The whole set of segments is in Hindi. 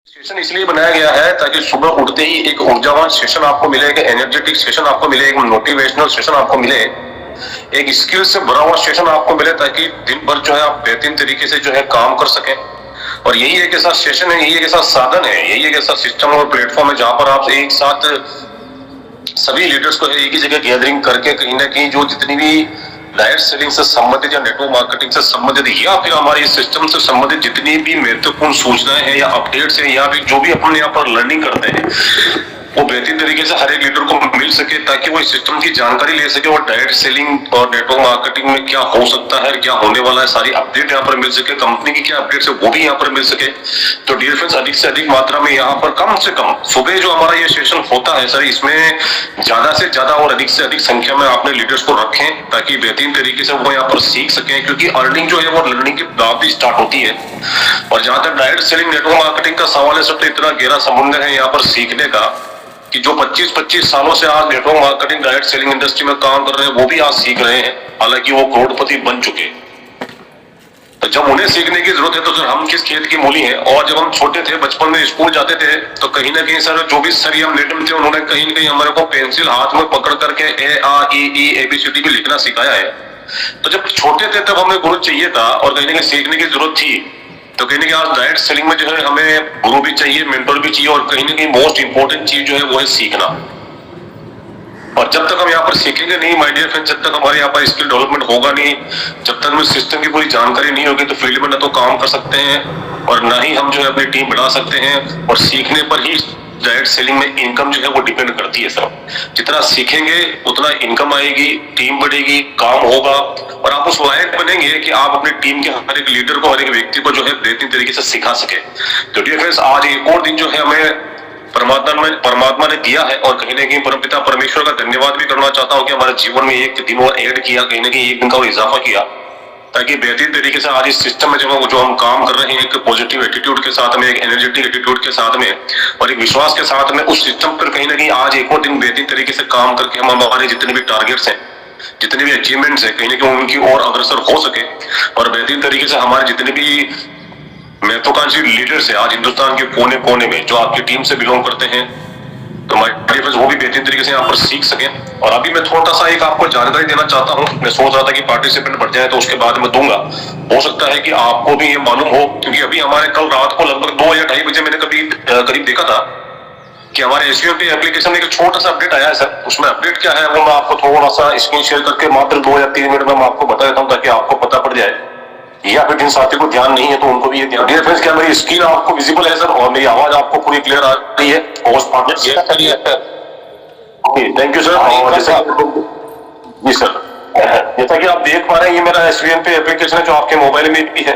सेशन इसलिए बनाया गया है ताकि सुबह उठते ही एक ऊर्जावान सेशन आपको मिले, एक एनर्जेटिक सेशन आपको मिले, एक मोटिवेशनल सेशन आपको मिले, एक स्किल से भरा हुआ सेशन आपको मिले, ताकि दिन भर जो है आप बेहतरीन तरीके से जो है काम कर सकें। और यही एक ऐसा सेशन है, यही एक ऐसा साधन है, यही एक ऐसा सिस्टम और प्लेटफॉर्म है जहां पर आप एक साथ सभी लीडर्स को एक ही जगह गैदरिंग करके कहीं ना कहीं जो जितनी भी डायरेक्ट सेलिंग से संबंधित या नेटवर्क मार्केटिंग से संबंधित या फिर हमारे सिस्टम से संबंधित जितनी भी महत्वपूर्ण सूचनाएं हैं या अपडेट्स हैं या फिर जो भी अपन यहाँ पर लर्निंग करते हैं वो बेहतरीन तरीके से हर एक लीडर को मिल सके, ताकि वो इस सिस्टम की जानकारी ले सके और डायरेक्ट सेलिंग और नेटवर्क मार्केटिंग में क्या हो सकता है, क्या होने वाला है, सारी अपडेट यहाँ पर मिल सके, कंपनी की क्या अपडेट्स है वो भी यहाँ पर मिल सके। तो डियर फ्रेंड्स, अधिक से अधिक मात्रा में यहाँ पर कम से कम सुबह जो हमारा ये सेशन होता है सर, इसमें ज्यादा से ज्यादा और अधिक से अधिक संख्या में अपने लीडर्स को रखें ताकि बेहतरीन तरीके से वो यहाँ पर सीख सकें, क्योंकि अर्निंग जो है वो लर्निंग के बाद ही स्टार्ट होती है। और जहां तक डायरेक्ट सेलिंग नेटवर्क मार्केटिंग का सवाल है सर, तो इतना गहरा समुद्र है यहाँ पर सीखने का कि जो 25-25 सालों से आज network marketing direct selling industry में काम कर रहे हैं वो भी आज सीख रहे हैं, हालांकि वो करोड़पति बन चुके। तो जब उन्हें सीखने की जरूरत है तो सर हम किस खेत की मूली हैं। और जब हम छोटे थे, बचपन में स्कूल जाते थे, तो कहीं ना कहीं सर जो भी सर या मैडम थे उन्होंने कहीं ना कहीं हमारे को पेंसिल हाथ में पकड़ करके ए आ ई ABCD भी लिखना सिखाया है। तो जब छोटे थे तब हमें गुरु चाहिए था और कहीं ना कहीं सीखने की जरूरत थी। तो कहीं ना कहीं आज डायरेक्ट सेलिंग में जो है हमें गुरु भी चाहिए, मेंटर भी चाहिए, और कहीं ना कहीं मोस्ट इंपॉर्टेंट चीज जो है वो है सीखना। और जब तक हम यहाँ पर सीखेंगे नहीं माय डियर फ्रेंड, जब तक हमारे यहाँ पर स्किल डेवलपमेंट होगा नहीं, जब तक हमें सिस्टम की पूरी जानकारी नहीं होगी, तो फील्ड में ना तो काम कर सकते हैं और ना ही हम जो है अपनी टीम बढ़ा सकते हैं। और सीखने पर ही डायरेक्ट सेलिंग में इनकम जो है वो डिपेंड करती है सर। जितना सीखेंगे उतना इनकम आएगी, टीम बढ़ेगी, काम होगा और आप उस लायक बनेंगे कि आप अपनी टीम के हर एक लीडर को, हर एक व्यक्ति को जो है बेहतरीन तरीके से सिखा सके। तो डियर फ्रेंड्स, आज एक और दिन जो है हमें परमात्मा ने दिया है और कहीं ना कहीं परमपिता परमेश्वर का धन्यवाद भी करना चाहता हूँ कि हमारे जीवन में एक दिन और ऐड किया, कहीं ना कहीं एक दिन का और इजाफा किया, ताकि बेहतरीन तरीके से आज इस सिस्टम में जो हम काम कर रहे हैं एक पॉजिटिव एटीट्यूड के साथ में, एक एनर्जेटिक एटीट्यूड के साथ में और एक विश्वास के साथ में उस सिस्टम पर कहीं ना कहीं आज एक और दिन बेहतरीन तरीके से काम करके हम हमारे जितने भी टारगेट्स हैं, जितने भी अचीवमेंट्स हैं, कहीं ना कहीं उनकी ओर अग्रसर हो सके और बेहतरीन तरीके से हमारे जितने भी महत्वाकांक्षी लीडर्स है आज हिंदुस्तान के कोने कोने में जो आपकी टीम से बिलोंग करते हैं, तो वो भी बेहतरीन तरीके से यहाँ पर सीख सके। और अभी मैं थोड़ा सा एक आपको जानकारी देना चाहता हूँ। मैं सोच रहा था कि पार्टिसिपेंट बढ़ जाए तो उसके बाद मैं दूंगा, हो सकता है कि आपको भी ये मालूम हो, क्योंकि अभी हमारे कल रात को लगभग 2 या 2:30 बजे मैंने करीब देखा था कि हमारे SVMP एप्लीकेशन में एक छोटा सा अपडेट आया है सर। उसमें अपडेट क्या है वो मैं आपको थोड़ा सा स्क्रीन शेयर करके मात्र 2 या 3 मिनट में मैं आपको बता देता हूँ, ताकि आपको पता पड़ जाए, या फिर जिन साथी को ध्यान नहीं है तो उनको भी ये ध्यान। डियर फ्रेंड्स, क्या मेरी स्क्रीन आपको विजिबल है सर और मेरी आवाज आपको पूरी क्लियर आ रही है? Okay, thank you sir. और जी सर, जैसा कि आप देख पा रहे हैं ये मेरा SVMP एप्लीकेशन है जो आपके मोबाइल में भी है।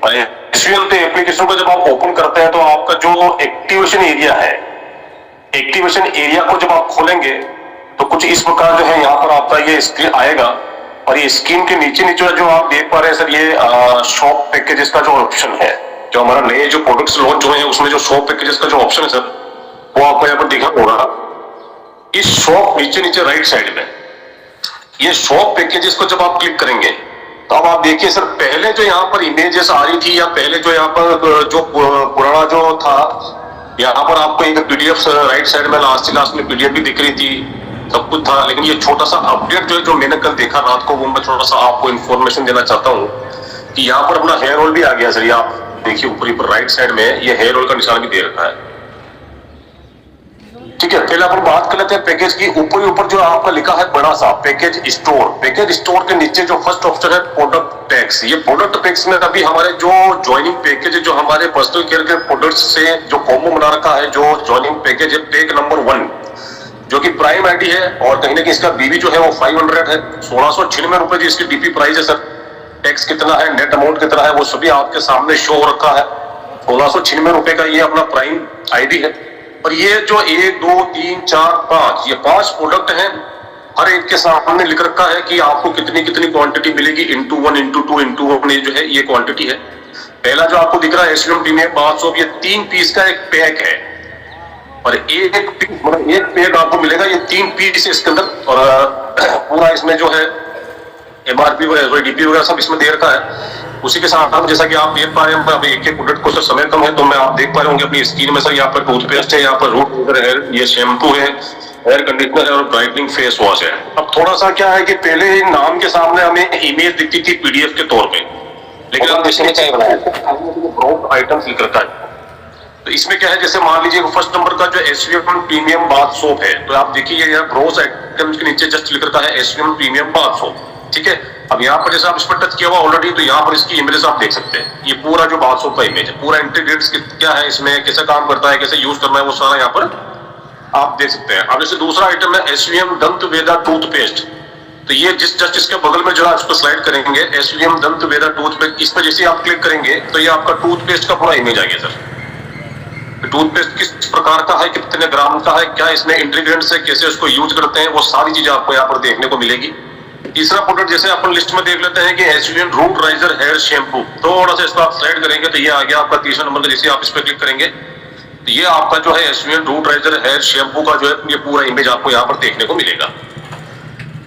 और SVMP एप्लीकेशन को जब आप ओपन करते हैं तो आपका जो एक्टिवेशन एरिया है, एक्टिवेशन एरिया को जब आप खोलेंगे तो कुछ इस प्रकार जो है यहाँ पर आपका ये स्क्रीन आएगा। और ये स्क्रीन के नीचे नीचे जो आप देख पा रहे हैं सर, ये शॉप पैकेजेस का जो ऑप्शन है, जो हमारा नए जो प्रोडक्ट्स लॉन्च हुए हैं उसमें जो शॉप पैकेजेस का जो ऑप्शन है सर, वो आपको यहाँ पर दिखा होगा। इस शॉप नीचे नीचे राइट साइड में ये शॉप पैकेजेस को जब आप क्लिक करेंगे तो अब आप देखिए सर, पहले जो यहाँ पर इमेजेस आ रही थी या पहले जो यहाँ पर जो पुराना जो था, यहाँ पर आपको एक PDF राइट साइड में लास्ट में PDF भी दिख रही थी, सब कुछ था। लेकिन ये छोटा सा अपडेट जो मैंने कल देखा रात को, वो मैं थोड़ा सा आपको इन्फॉर्मेशन देना चाहता हूँ कि यहाँ पर अपना हेयर ऑयल भी आ गया सर। ये आप देखिए ऊपर राइट साइड में ये हेयर ऑयल का निशान भी दे रखा है। ठीक है, पहले अपन बात कर लेते हैं पैकेज की। ऊपर जो आपका लिखा है बड़ा सा पैकेज स्टोर, पैकेज स्टोर के नीचे जो फर्स्ट ऑप्शन है प्रोडक्ट पैक्स। ये प्रोडक्ट पैक्स में अभी हमारे जो ज्वाइनिंग पैकेज है, जो हमारे पर्सनल केयर के प्रोडक्ट्स से जो कॉम्बो बना रखा है, जो ज्वाइनिंग पैकेज है पैक नंबर 1, जो कि प्राइम आईडी है और कहीं ना कहीं इसका BB जो है वो 500 है। 1696 रुपए जो इसकी DP प्राइस है सर। टैक्स कितना है, नेट अमाउंट कितना है, वो सभी आपके सामने शो हो रखा है। 1696 रुपए का ये अपना प्राइम आईडी है। और ये जो 1 2 3 4 5 ये 5 प्रोडक्ट हैं, हर एक के सामने लिख रखा है कि आपको कितनी कितनी क्वांटिटी मिलेगी, × 1 × 2 × 1 ये जो है ये क्वांटिटी है। पहला जो आपको दिख रहा है SVMP में 500, ये 3 पीस का एक पैक है और एक पैक आपको मिलेगा, ये 3 पीस है इसके अंदर। और पूरा इसमें जो है MRP वगैरह DP वगैरह सब इसमें दे रखा है। उसी के साथ जैसा कि आप देख पा रहे हैं, अभी एक प्रोडक्ट को सर समय कम है तो मैं आप देख पा रहे होंगे अपनी स्क्रीन में सर, यहाँ पर टूथपेस्ट है, यहाँ पर रूट है, ये शैम्पू है, एयर कंडीशनर है और ब्राइटनिंग फेस वॉश है। अब थोड़ा सा क्या है कि पहले नाम के सामने हमें इमेज दिखती थी पीडीएफ के तौर पे, लेकिन अब इसमें क्या बनाया आइटम्स लिख रखा है। तो इसमें क्या है, जैसे मान लीजिए फर्स्ट नंबर का जो एसवीएम प्रीमियम बाथ सोप है, तो आप देखिए यहाँ ब्रोस आइटम्स के नीचे जस्ट लिख रखा है एसवीएम प्रीमियम बाथ सोप, ठीक है। अब यहाँ पर जैसे आप इस पर टच किया हुआ ऑलरेडी, तो यहाँ पर इसकी इमेजेस आप देख सकते हैं। ये पूरा जो बाथ सोप का इमेज है, पूरा इंटीग्रेट्स क्या है इसमें, कैसे काम करता है, कैसे यूज करना है, वो सारा यहाँ पर आप देख सकते हैं। अब जैसे दूसरा आइटम है एसवीएम दंत वेदा टूथपेस्ट, तो ये जस्ट इसके बगल में जो आप इसको स्लाइड करेंगे एसवीएम दंत वेदा टूथपेस्ट, इस पर जैसे आप क्लिक करेंगे तो ये आपका टूथपेस्ट का पूरा इमेज आ गया सर। टूथपेस्ट किस प्रकार का है, कितने ग्राम का है, क्या इसमें इंग्रेडिएंट्स है, कैसे उसको यूज करते हैं, वो सारी चीजें आपको यहाँ पर देखने को मिलेगी। तीसरा प्रोडक्ट जैसे अपन लिस्ट में देख लेते हैं कि SVN root riser hair shampoo, थोड़ा सा इसको आप स्लाइड करेंगे तो ये आ गया आपका तीसरा नंबर का। जैसे आप इस पर क्लिक करेंगे तो ये आपका जो है SVN root riser hair shampoo का जो है ये पूरा इमेज आपको यहाँ पर देखने को मिलेगा।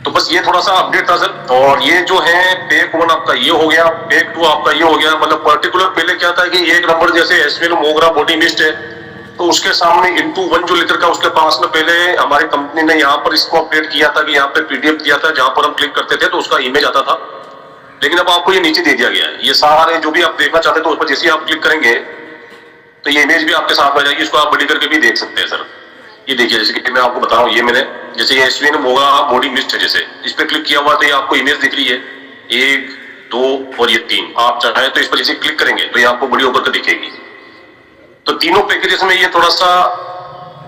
तो बस ये थोड़ा सा अपडेट था सर। और ये जो है पेक 1 आपका ये हो गया, पेक 2 आपका ये हो गया। मतलब पर्टिकुलर पहले क्या था कि एक नंबर जैसे एसवीएन मोगरा बॉडी मिस्ट है, तो उसके सामने इनटू 1 जो लिख रखा है उसके पास में पहले हमारी कंपनी ने यहाँ पर इसको अपडेट किया था कि यहाँ पे पीडीएफ दिया था, जहां पर हम क्लिक करते थे तो उसका इमेज आता था। लेकिन अब आपको ये नीचे दे दिया गया है, ये सारे जो भी आप देखना चाहते हैं तो उस पर जैसे आप क्लिक करेंगे तो ये इमेज भी आपके साथ आ जाएगी। इसको आप बड़ी करके भी देख सकते हैं सर। ये देखिए जैसे कि मैं आपको बता रहा हूँ, ये मैंने जैसे ये एसवीएन मोगा बॉडी मिस्ट है, जैसे इस पर क्लिक किया हुआ तो ये आपको इमेज दिख रही है 1, 2 और ये 3। आप चाहे तो इस पर जैसे क्लिक करेंगे तो ये आपको बड़ी होकर के दिखेगी। तो तीनों पैकेजेस में ये थोड़ा सा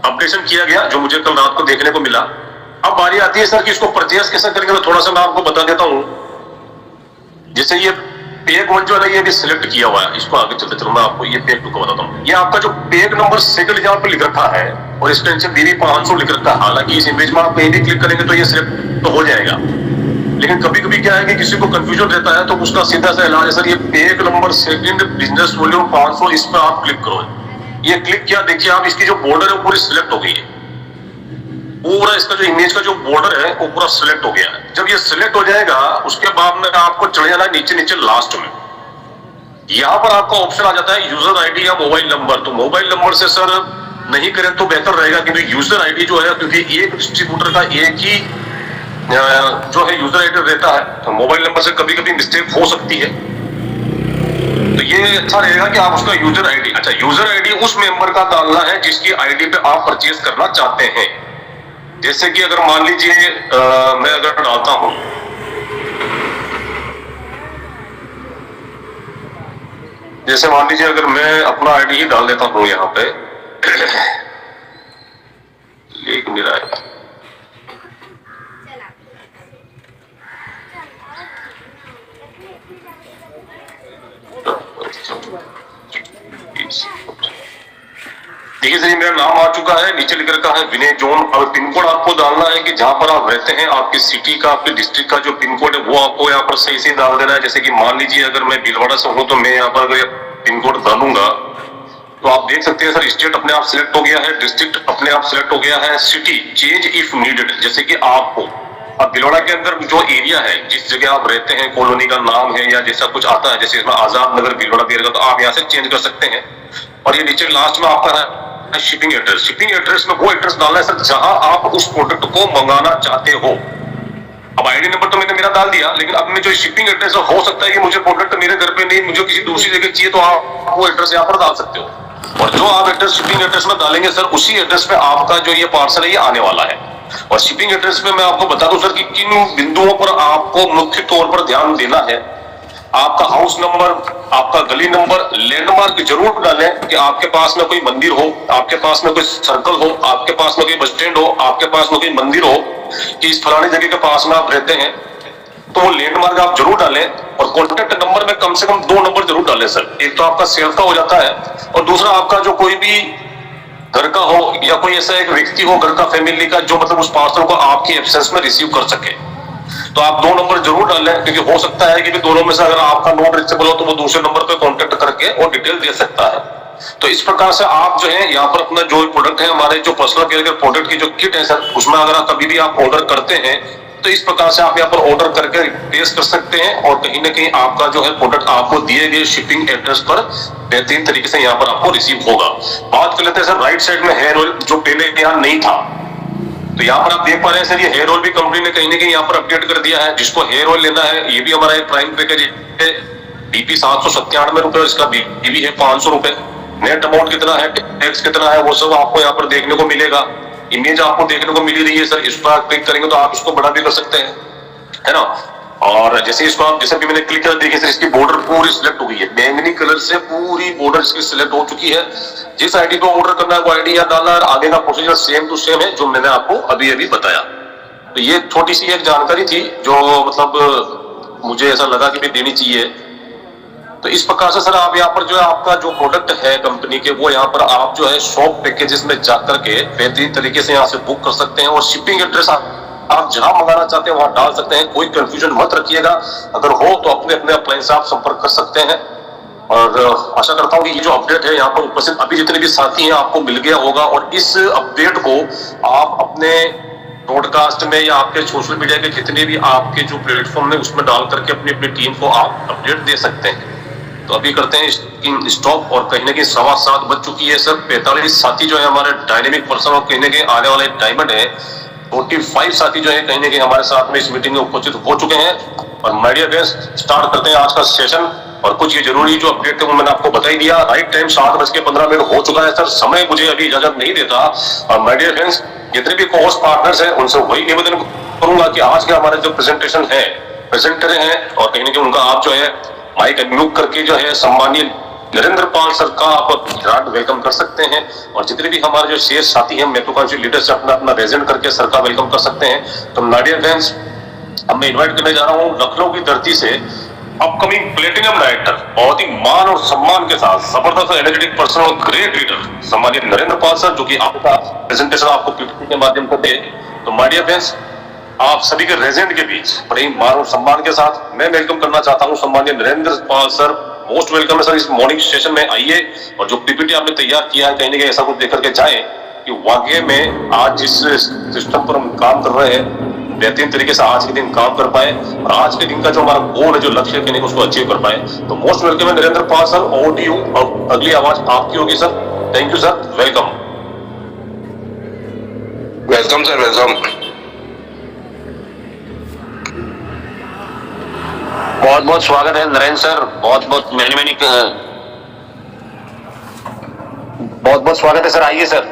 अपडेशन किया गया जो मुझे कल रात को देखने को मिला। अब बारी आती है सर कि इसको परचेस कैसे करेंगे, तो थोड़ा सा मैं आपको बता देता हूँ। जैसे ये पेक 1 जो है ये भी सिलेक्ट किया हुआ है, इसको आगे चलते चलो मैं आपको ये पेक 2 को बताता हूँ। ये आपका जो पेक नंबर सेकंड जहाँ पे लिख रखा है और एक्सटेंशन DV 500 लिख रखा है, हालांकि इस इमेज में आप कहीं भी क्लिक करेंगे तो ये सिलेक्ट तो हो जाएगा, लेकिन कभी कभी क्या है कि किसी को कंफ्यूजन रहता है तो उसका सीधा सा इलाज है सर, ये pack number second business volume 500 इस पर आप क्लिक करो। ये क्लिक किया, देखिए आप इसकी जो बॉर्डर है वो पूरी सिलेक्ट हो गई है, पूरा इसका जो इमेज का जो बॉर्डर है वो पूरा सिलेक्ट हो गया है। जब ये सिलेक्ट हो जाएगा उसके बाद में आपको चले जाना है नीचे नीचे लास्ट में, यहाँ पर आपका ऑप्शन आ जाता है यूजर आईडी या मोबाइल नंबर। तो मोबाइल नंबर से सर नहीं करें तो बेहतर रहेगा, क्योंकि यूजर आईडी जो है, क्योंकि एक डिस्ट्रीब्यूटर का एक ही जो है यूजर आईडी रहता है, तो मोबाइल नंबर से कभी कभी मिस्टेक हो सकती है। तो ये अच्छा रहेगा कि आप उसका यूजर आईडी, अच्छा यूजर आईडी उस मेंबर का डालना है जिसकी आईडी पे आप परचेज करना चाहते हैं। जैसे कि अगर मान लीजिए मैं अगर डालता हूं, जैसे मान लीजिए अगर मैं अपना आईडी ही डाल देता हूं यहाँ पे लिख नहीं रहा है, देखिए सर मेरा नाम आ चुका है, नीचे लिख रखा है विनय जोन। और पिन कोड आपको डालना है कि जहां पर आप रहते हैं, आपकी सिटी का, आपके डिस्ट्रिक्ट का जो पिन कोड है वो आपको यहाँ पर सही से डाल देना है। जैसे कि मान लीजिए अगर मैं भीलवाड़ा से हूं तो मैं यहाँ पर अगर पिन कोड डालूंगा तो आप देख सकते हैं सर स्टेट अपने आप सिलेक्ट हो गया है, डिस्ट्रिक्ट अपने आप सिलेक्ट हो गया है, सिटी चेंज इफ नीडेड। जैसे कि आपको अब भीलवाड़ा के अंदर जो एरिया है, जिस जगह आप रहते हैं, कॉलोनी का नाम है या जैसा कुछ आता है, जैसे इसमें आजाद नगर भीलवाड़ा दे रहा तो आप यहाँ से चेंज कर सकते हैं। और ये नीचे लास्ट में आपका है शिपिंग एड्रेस। शिपिंग एड्रेस में वो एड्रेस डालना है सर जहां आप उस प्रोडक्ट को मंगाना चाहते हो। अब आईडी नंबर तो मैंने मेरा डाल दिया, लेकिन अब मैं जो शिपिंग एड्रेस हो सकता है कि मुझे प्रोडक्ट मेरे घर पे नहीं, मुझे किसी दूसरी जगह चाहिए, तो आप वो एड्रेस यहाँ पर डाल सकते हो। और जो आप एड्रेस शिपिंग एड्रेस में डालेंगे सर, उसी एड्रेस पे आपका जो ये पार्सल है ये आने वाला है। और शिपिंग एड्रेस में मैं आपको बता दूं सर कि किन बिंदुओं पर आपको मुख्य तौर पर ध्यान देना है। आपका हाउस नंबर, आपका गली नंबर, लैंडमार्क जरूर डालें कि आपके पास में कोई मंदिर हो, आपके पास में कोई सर्कल हो, आपके पास में कोई बस स्टैंड हो, आपके पास में कोई मंदिर हो, कि इस फलानी जगह के पास में आप रहते हैं, तो वो लैंडमार्क आप जरूर डालें। और कॉन्टेक्ट नंबर में कम से कम 2 नंबर जरूर डालें सर। एक तो आपका सेल्फ का हो जाता है और दूसरा आपका जो कोई भी घर का हो या कोई ऐसा एक व्यक्ति हो घर का, फैमिली का, जो मतलब उस पार्सल को आपकी एब्सेंस में रिसीव कर सके। तो आप 2 नंबर जरूर डाल लें, क्योंकि हो सकता है कि दोनों में से अगर आपका नॉट रीचेबल हो तो वो दूसरे नंबर पे कांटेक्ट करके और डिटेल दे सकता है। तो इस प्रकार से आप जो है यहाँ पर अपना जो प्रोडक्ट है, हमारे जो पर्सनल केयर के प्रोडक्ट की जो किट है सर, उसमें अगर आप कभी भी आप ऑर्डर करते हैं तो इस प्रकार से आप यहाँ पर ऑर्डर करके प्लेस कर सकते हैं और कहीं ना कहीं आपका जो है प्रोडक्ट आपको दिए गए शिपिंग एड्रेस पर बेहतरीन तरीके से यहाँ पर आपको रिसीव होगा। बात कर लेते हैं सर राइट साइड में हेयर ऑयल, जो पहले यहाँ नहीं था। तो यहाँ पर आप देख पा रहे हैं सर, ये हेयर ऑयल भी कंपनी ने कहीं ना कहीं यहाँ पर अपडेट कर दिया है। जिसको हेयर ऑयल लेना है, ये भी हमारा एक प्राइम पैकेज है, डीपी 797 रुपए, इसका बीबी है 500 रुपए। नेट अमाउंट कितना है, टैक्स कितना है, वो सब आपको यहाँ पर देखने को मिलेगा। इमेज आपको देखने को मिल रही है सर, इस पर क्लिक करेंगे तो आप इसको बड़ा भी कर सकते हैं, है ना। और जैसे इसको आप, जैसे भी मैंने क्लिक किया, देखिए सर इसकी बॉर्डर पूरी सिलेक्ट हो गई है, बैंगनी कलर से पूरी बॉर्डर इसकी सिलेक्ट हो चुकी है। जिस आईडी को ऑर्डर करना है वो आईडी यहाँ डालना है, आगे का प्रोसीजर सेम टू सेम है जो मैंने आपको अभी अभी बताया। तो ये छोटी सी एक जानकारी थी जो मतलब मुझे ऐसा लगा कि भी देनी चाहिए। तो इस प्रकार से सर आप यहाँ पर जो है आपका जो प्रोडक्ट है कंपनी के, वो यहाँ पर आप जो है शॉप पैकेजेस में जाकर के बेहतरीन तरीके से यहाँ से बुक कर सकते हैं। और शिपिंग एड्रेस आप जहां मंगाना चाहते हैं वहां डाल सकते हैं, कोई कंफ्यूजन मत रखिएगा। अगर हो तो अपने अपने अपलाइन से आप संपर्क कर सकते हैं। और आशा करता हूँ कि ये जो अपडेट है यहाँ पर उपस्थित अभी जितने भी साथी हैं आपको मिल गया होगा, और इस अपडेट को आप अपने ब्रॉडकास्ट में या आपके सोशल मीडिया के जितने भी आपके जो प्लेटफॉर्म है उसमें डाल करके अपनी अपनी टीम को आप अपडेट दे सकते हैं। तो अभी करते हैं स्टॉप, और कहीं ना कहीं 7:15 बज चुकी है सर। 45 साथी जो है हमारे डायनेमिक पर्सन और कहीं ना कहीं आने वाले डायमंड है 45 साथी जो है कहीं ना कहीं हमारे साथ में इस मीटिंग में उपस्थित हो चुके हैं। और माय डियर फ्रेंड्स, स्टार्ट करते हैं आज का सेशन। और कुछ ये जरूरी जो अपडेट है वो मैंने आपको बता ही दिया। राइट टाइम 7:15 हो चुका है सर, समय मुझे अभी इजाजत नहीं देता। और माय डियर फ्रेंड्स, जितने भी कोर्स पार्टनर्स हैं उनसे वही निवेदन करूंगा कि आज के हमारे जो प्रेजेंटेशन है, प्रेजेंटर हैं, और कहीं ना कहीं उनका आप जो है माइक अनम्यूट करके जो है सम्मानीय नरेंद्र पाल सर का आप वेलकम कर सकते हैं। और जितने भी हमारे जो शेष साथी हैं, महत्वाकांक्षी लीडर्स अपना अपना प्रेजेंट करके सर का वेलकम कर सकते हैं। तो माय डियर फ्रेंड्स, अब मैं इन्वाइट करने जा रहा हूँ लखनऊ की धरती से अपकमिंग प्लेटिनम डायरेक्टर, बहुत ही मान और सम्मान के साथ जबरदस्त एनर्जेटिक पर्सन और ग्रेट लीडर सम्मानित नरेंद्र पाल सर, जो कि आपका प्रेजेंटेशन आपको पीपीटी के माध्यम से दे। तो माय डियर फ्रेंड्स, आप सभी के रेजेंट के बीच बड़े मान और सम्मान के साथ मैं वेलकम करना चाहता हूं सम्मानित नरेंद्र पाल सर। मोस्ट वेलकम है सर इस मॉर्निंग सेशन में। आइए, और जो पीपीटी आपने तैयार किया है कहीं ना कहीं ऐसा कुछ देकर के जाए कि वाकई में आज जिस सिस्टम पर हम काम कर रहे हैं बेहतरीन तरीके से आज के दिन काम कर पाए, और आज के दिन का जो हमारा गोल है, जो लक्ष्य है, उसको अचीव कर पाए। तो मोस्ट वेलकम है नरेंद्र पाल सर, ओवर टू यू। और अगली आवाज आपकी होगी sir. Thank you sir, welcome. Welcome sir, welcome. बहुत बहुत स्वागत है नरेंद्र सर, बहुत बहुत स्वागत है सर। आइए सर।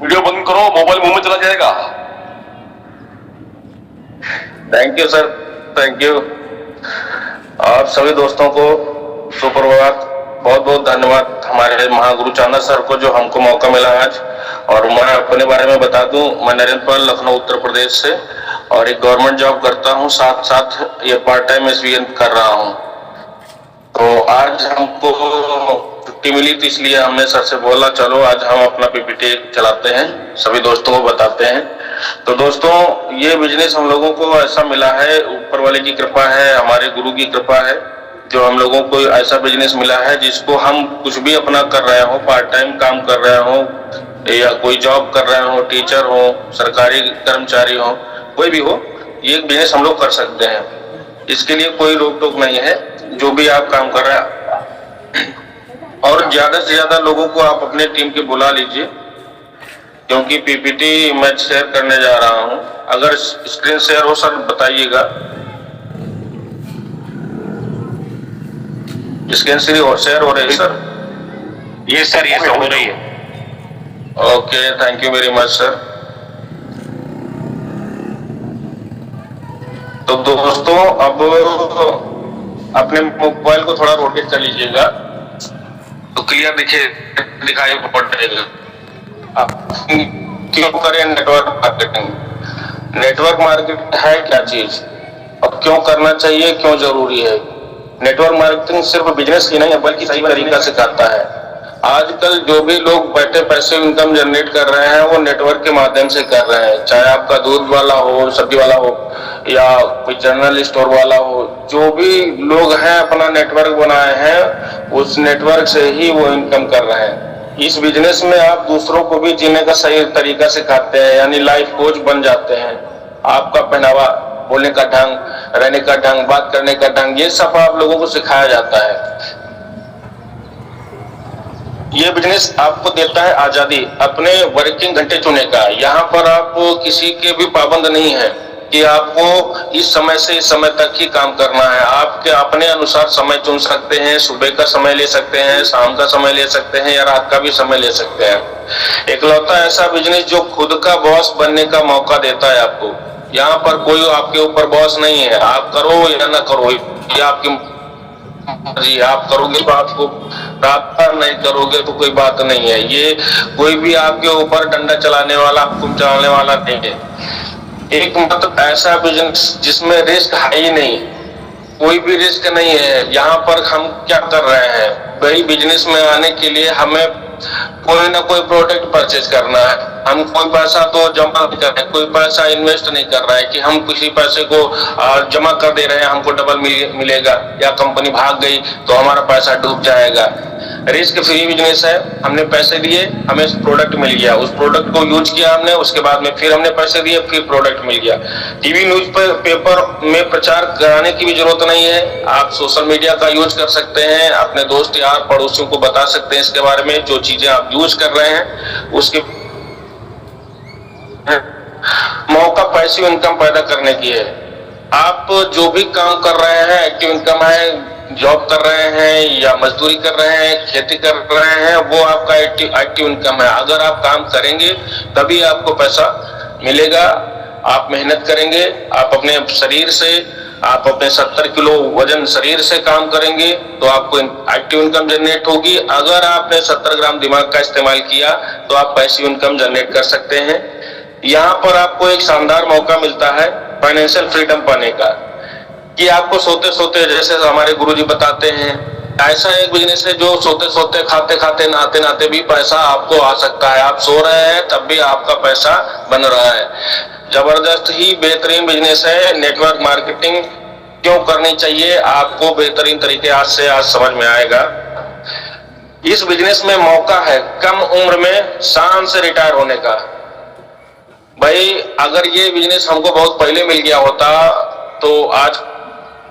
वीडियो बंद करो, मोबाइल मुंह में चला जाएगा। Thank you sir, thank you. आप सभी दोस्तों को सुप्रभात, बहुत बहुत धन्यवाद हमारे महागुरु चांदा सर को जो हमको मौका मिला आज। और मैं अपने बारे में बता दूं, मैं नरेंद्र पाल लखनऊ उत्तर प्रदेश से, और एक गवर्नमेंट जॉब करता हूं, साथ साथ ये पार्ट टाइम एसवीएन कर रहा हूं। तो आज हमको छुट्टी मिली थी, इसलिए हमने सर से बोला चलो आज हम अपना पीपीटी चलाते हैं, सभी दोस्तों को बताते हैं। तो दोस्तों, ये बिजनेस हम लोगों को ऐसा मिला है, ऊपर वाले की कृपा है, हमारे गुरु की कृपा है, जो हम लोगों को ऐसा बिजनेस मिला है जिसको हम कुछ भी अपना कर रहे हो, पार्ट टाइम काम कर रहे हो या कोई जॉब कर रहे हो, टीचर हो, सरकारी कर्मचारी हो, कोई भी हो, ये बिजनेस हम लोग कर सकते हैं। इसके लिए कोई रोक टोक नहीं है, जो भी आप काम कर रहे हैं। और ज्यादा से ज्यादा लोगों को आप अपने टीम के बुला लीजिए, क्योंकि पीपीटी मैं शेयर करने जा रहा हूं। अगर स्क्रीन शेयर हो सर बताइएगा। स्क्रीन शेयर हो रही है सर? ये सर, ये हो रही है। Okay, thank you very much sir. तो दोस्तों, अब अपने मोबाइल को थोड़ा रोटेट कर लीजिएगा तो क्लियर दिखाई पड़ेगा। क्यों करें नेटवर्क मार्केटिंग? नेटवर्क मार्केटिंग है क्या चीज और क्यों करना चाहिए, क्यों जरूरी है? नेटवर्क मार्केटिंग सिर्फ बिजनेस ही नहीं है बल्कि सही तरीका सिखाता है। आजकल जो भी लोग बैठे पैसे इनकम जनरेट कर रहे हैं वो नेटवर्क के माध्यम से कर रहे हैं, चाहे आपका दूध वाला हो, सब्जी वाला हो, या कोई जनरल स्टोर वाला हो। जो भी लोग हैं अपना नेटवर्क बनाए हैं, उस नेटवर्क से ही वो इनकम कर रहे हैं। इस बिजनेस में आप दूसरों को भी जीने का सही तरीका सिखाते हैं, यानी लाइफ कोच बन जाते हैं। आपका पहनावा, बोलने का ढंग, रहने का ढंग, बात करने का ढंग, ये सब आप लोगों को सिखाया जाता है। ये बिजनेस आपको देता है आजादी अपने वर्किंग घंटे चुनने का। यहाँ पर आप किसी के भी पाबंद नहीं है कि आपको इस समय से इस समय तक ही काम करना है। आपके अपने अनुसार समय चुन सकते हैं, सुबह का समय ले सकते हैं, शाम का समय ले सकते हैं या रात का भी समय ले सकते हैं। एकलौता ऐसा बिजनेस जो खुद का बॉस बनने का मौका देता है आपको। यहाँ पर कोई आपके ऊपर बॉस नहीं है, आप करो या ना करो, ये आपकी जी, आप करोगे तो आपको प्राप्त, नहीं करोगे तो कोई बात नहीं है। ये कोई भी आपके ऊपर डंडा चलाने वाला, हुक्म चलाने वाला नहीं है। एक मतलब ऐसा बिजनेस जिसमें रिस्क है ही नहीं, कोई भी रिस्क नहीं है। यहाँ पर हम क्या कर रहे हैं, वही बिजनेस में आने के लिए हमें कोई ना कोई प्रोडक्ट परचेज करना है। हम कोई पैसा तो जमा नहीं कर रहे, कोई पैसा इन्वेस्ट नहीं कर रहा है कि हम किसी पैसे को जमा कर दे रहे हैं, हमको डबल मिलेगा, या कंपनी भाग गई तो हमारा पैसा डूब जाएगा। रिस्क फ्री बिजनेस है। हमने पैसे दिए, हमें प्रोडक्ट मिल गया, उस प्रोडक्ट को यूज किया हमने, उसके बाद में फिर हमने पैसे दिए, फिर प्रोडक्ट मिल गया। टीवी न्यूज पेपर में प्रचार कराने की भी जरूरत नहीं है। आप सोशल मीडिया का यूज कर सकते हैं, अपने दोस्त यार पड़ोसियों को बता सकते हैं इसके बारे में, जो चीजें आप यूज कर रहे हैं उसके मौका पैसिव इनकम पैदा करने की है। आप जो भी काम कर रहे हैं, एक्टिव इनकम है, जॉब कर रहे हैं या मजदूरी कर रहे हैं, खेती कर रहे हैं, वो आपका एक्टिव इनकम है। अगर आप काम करेंगे तभी आपको पैसा मिलेगा। आप मेहनत करेंगे, आप अपने शरीर से, आप अपने 70 किलो वजन शरीर से काम करेंगे तो आपको एक्टिव इनकम जनरेट होगी। अगर आपने 70 ग्राम दिमाग का इस्तेमाल किया तो आप पैसिव इनकम जनरेट कर सकते हैं। यहाँ पर आपको एक शानदार मौका मिलता है फाइनेंशियल फ्रीडम पाने का, कि आपको सोते सोते, जैसे हमारे गुरुजी बताते हैं, ऐसा एक बिजनेस है जो सोते सोते, खाते खाते, नहाते नहाते भी पैसा आपको आ सकता है। आप सो रहे हैं तब भी आपका पैसा बन रहा है। जबरदस्त ही बेहतरीन बिजनेस है। नेटवर्क मार्केटिंग क्यों करनी चाहिए आपको बेहतरीन तरीके आज से आज समझ में आएगा। इस बिजनेस में मौका है कम उम्र में शान से रिटायर होने का। भाई अगर ये बिजनेस हमको बहुत पहले मिल गया होता तो आज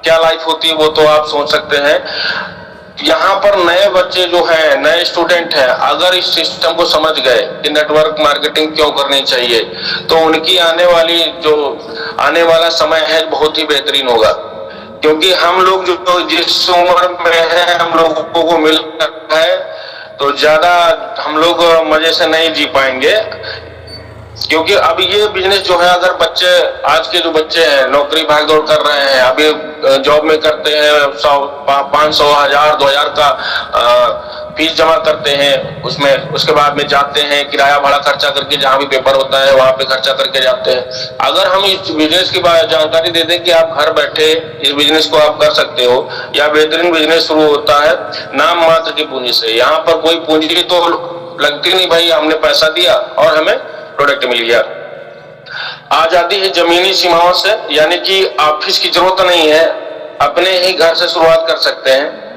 क्या लाइफ होती वो तो आप सोच सकते हैं। यहाँ पर नए बच्चे जो हैं, नए स्टूडेंट हैं, अगर इस सिस्टम को समझ गए कि नेटवर्क मार्केटिंग क्यों करनी चाहिए, तो उनकी आने वाला समय है बहुत ही बेहतरीन होगा। क्योंकि हम लोग जो जिस उम्र में है, हम लोगों को मिल है तो ज्यादा हम लोग मजे से नहीं जी पाएंगे। क्योंकि अब ये बिजनेस जो है, अगर बच्चे, आज के जो बच्चे हैं नौकरी भागदौड़ कर रहे हैं, अभी जॉब में करते हैं, 100, 500, 1000, 2000 का फीस जमा करते हैं, उसमें उसके बाद में जाते हैं, किराया भाड़ा खर्चा करके जहाँ भी पेपर होता है वहां पे खर्चा करके जाते हैं। अगर हम इस बिजनेस की जानकारी दे दें कि आप घर बैठे इस बिजनेस को आप कर सकते हो, या बेहतरीन बिजनेस शुरू होता है नाम मात्र की पूंजी से। यहाँ पर कोई पूंजी तो लगती नहीं, भाई हमने पैसा दिया और हमें प्रोडक्ट मिल गया। आजादी है जमीनी सीमाओं से, यानी कि ऑफिस की जरूरत नहीं है, अपने ही घर से शुरुआत कर सकते हैं।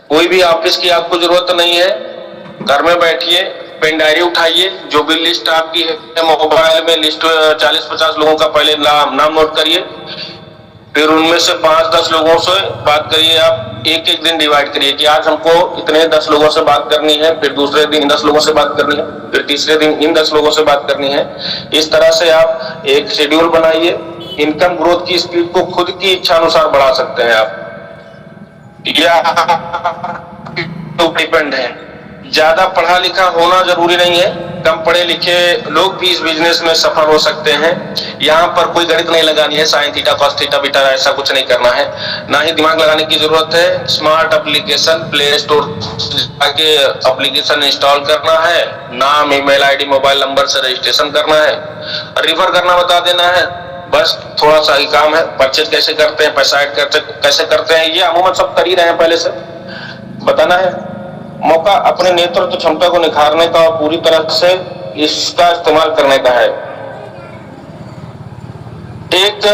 कोई भी ऑफिस की आपको जरूरत नहीं है। घर में बैठिए, पेन डायरी उठाइए, जो भी लिस्ट आपकी है मोबाइल में, लिस्ट 40-50 लोगों का पहले नाम नोट करिए, फिर उनमें से 5-10 लोगों से बात करिए। आप एक दिन डिवाइड करिए कि आज हमको इतने 10 लोगों से बात करनी है, फिर दूसरे दिन 10 लोगों से बात करनी है, फिर तीसरे दिन इन 10 लोगों से बात करनी है। इस तरह से आप एक शेड्यूल बनाइए। इनकम ग्रोथ की स्पीड को खुद की इच्छा अनुसार बढ़ा सकते हैं आप, या डिपेंड है। ज्यादा पढ़ा लिखा होना जरूरी नहीं है, कम पढ़े लिखे लोग भी इस बिजनेस में सफल हो सकते हैं। यहाँ पर कोई गणित नहीं लगानी है, sine theta cos theta beta ऐसा कुछ नहीं करना है, ना ही दिमाग लगाने की जरूरत है। स्मार्ट एप्लीकेशन प्ले स्टोर जाके एप्लीकेशन इंस्टॉल करना है, नाम, ईमेल आईडी, मोबाइल नंबर से रजिस्ट्रेशन करना है, रिफर करना बता देना है, बस थोड़ा सा ही काम है। परचेज कैसे करते हैं, पैसा ऐड कैसे करते हैं, ये अमूमन सब कर ही रहे हैं, पहले से बताना है। मौका अपने नेतृत्व क्षमता को निखारने का और पूरी तरह से इसका इस्तेमाल करने का है। एक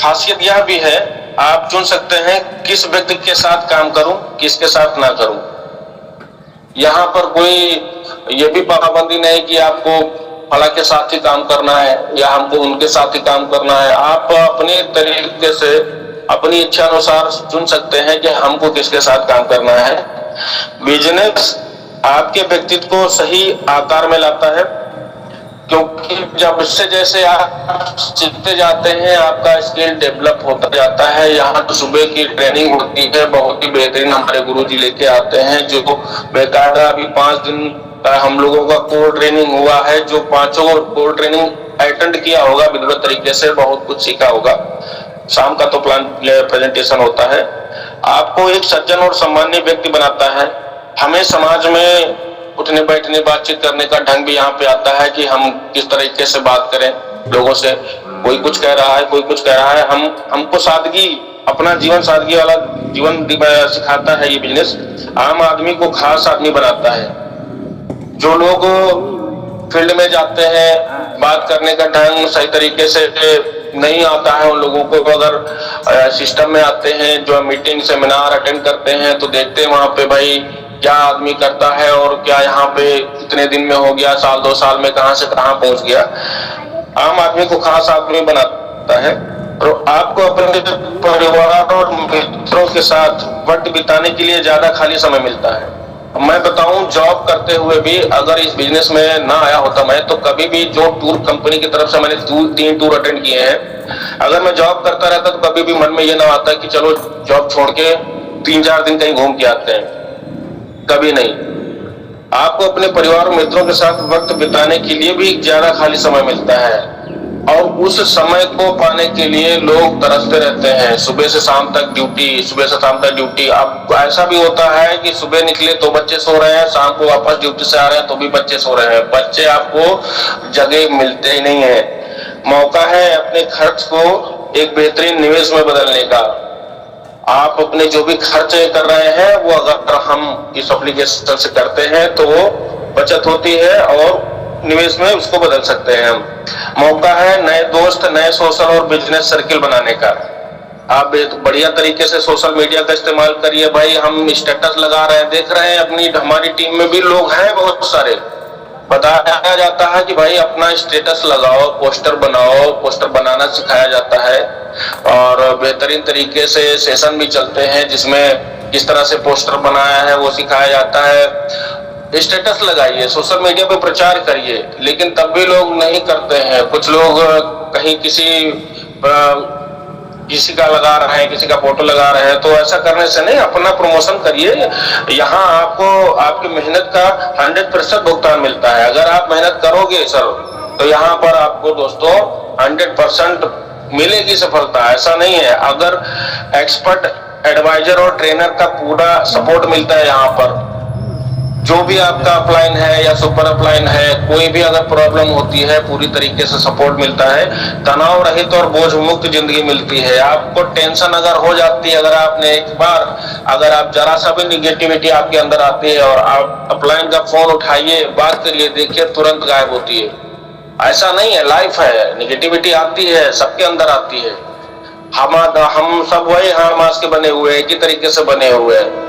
खासियत यह भी है, आप चुन सकते हैं किस व्यक्ति के साथ काम करूं, किसके साथ ना करूं। यहाँ पर कोई ये भी पाबंदी नहीं कि आपको फला के साथ ही काम करना है या हमको उनके साथ ही काम करना है। आप अपने तरीके से अपनी इच्छा अनुसार चुन सकते हैं कि हमको किसके साथ काम करना है। बिजनेस आपके व्यक्तित्व को सही आकार में लाता है, क्योंकि जब इससे जैसे आप सीखते जाते हैं आपका स्किल डेवलप होता जाता है। यहाँ तो सुबह की ट्रेनिंग होती है, बहुत ही बेहतरीन हमारे गुरुजी लेके आते हैं, जो बेकायदा अभी 5 दिन का हम लोगों का कोर ट्रेनिंग हुआ है। जो 5 कोर ट्रेनिंग अटेंड किया होगा विधिवत तरीके से बहुत कुछ सीखा होगा। शाम का तो प्लान प्रेजेंटेशन होता है। आपको एक सज्जन और सम्मानीय व्यक्ति बनाता है। हमें समाज में उठने बैठने बातचीत करने का ढंग भी यहाँ पे आता है कि हम किस तरीके से बात करें लोगों से। कोई कुछ कह रहा है, कोई कुछ कह रहा है, हमको सादगी, अपना जीवन सादगी वाला जीवन सिखाता है ये बिजनेस। आम आदमी को खास आदमी बनाता है। जो लोग फील्ड में जाते हैं, बात करने का ढंग सही तरीके से नहीं आता है, उन लोगों को अगर सिस्टम में आते हैं, जो मीटिंग सेमिनार अटेंड करते हैं, तो देखते हैं वहां पे भाई क्या आदमी करता है और क्या यहाँ पे इतने दिन में हो गया, साल 2 साल में कहां से कहां पहुंच गया। आम आदमी को खास आदमी बनाता है। तो आपको अपने परिवार और मित्रों के साथ वक्त बिताने के लिए ज्यादा खाली समय मिलता है। मैं बताऊं, जॉब करते हुए भी अगर इस बिजनेस में ना आया होता मैं, तो कभी भी जो टूर कंपनी की तरफ से मैंने 3 टूर अटेंड किए हैं, अगर मैं जॉब करता रहता तो कभी भी मन में ये ना आता कि चलो जॉब छोड़ के 3-4 दिन कहीं घूम के आते हैं, कभी नहीं। आपको अपने परिवार और मित्रों के साथ वक्त बिताने के लिए भी ज्यादा खाली समय मिलता है, और उस समय को पाने के लिए लोग तरसते रहते हैं। सुबह से शाम तक ड्यूटी, सुबह से शाम तक ड्यूटी। अब ऐसा भी होता है कि सुबह निकले तो बच्चे सो रहे हैं, शाम को वापस ड्यूटी से आ रहे हैं तो भी बच्चे सो रहे हैं। बच्चे आपको जगह मिलते ही नहीं है। मौका है अपने खर्च को एक बेहतरीन निवेश में बदलने का। आप अपने जो भी खर्च कर रहे हैं वो अगर हम इस एप्लीकेशन से करते हैं तो वो बचत होती है और निवेश में उसको बदल सकते हैं हम। मौका है नए दोस्त, नए सोशल और बिजनेस सर्किल बनाने का। आप बढ़िया तरीके से सोशल मीडिया का इस्तेमाल करिए भाई। हम स्टेटस लगा रहे हैं, देख रहे हैं हमारी टीम में भी लोग हैं बहुत सारे। बताया जाता है कि भाई अपना स्टेटस लगाओ, पोस्टर बनाओ, पोस्टर बनाना सिखाया जाता है, और बेहतरीन तरीके से सेशन भी चलते हैं जिसमें किस तरह से पोस्टर बनाया है वो सिखाया जाता है। स्टेटस लगाइए, सोशल मीडिया पे प्रचार करिए, लेकिन तब भी लोग नहीं करते हैं। कुछ लोग कहीं किसी का लगा रहे हैं, किसी का फोटो लगा रहे हैं, तो ऐसा करने से नहीं, अपना प्रमोशन करिए। यहाँ आपको आपकी मेहनत का 100% भुगतान मिलता है। अगर आप मेहनत करोगे सर तो यहाँ पर आपको दोस्तों 100% मिलेगी सफलता। ऐसा नहीं है, अगर एक्सपर्ट एडवाइजर और ट्रेनर का पूरा सपोर्ट मिलता है यहाँ पर। जो भी आपका अपलाइन है या सुपर अपलाइन है, कोई भी अगर प्रॉब्लम होती है पूरी तरीके से सपोर्ट मिलता है। तनाव रहित और बोझ मुक्त जिंदगी मिलती है। आपको टेंशन अगर हो जाती है, अगर आपने एक बार अगर आप जरा सा भी निगेटिविटी आपके अंदर आती है और आप अपलाइन का फोन उठाइए, बात करिए, देखिए तुरंत गायब होती है। ऐसा नहीं है, लाइफ है, निगेटिविटी आती है, सबके अंदर आती है। हम सब वही हामास के बने हुए हैं, एक ही तरीके से बने हुए हैं।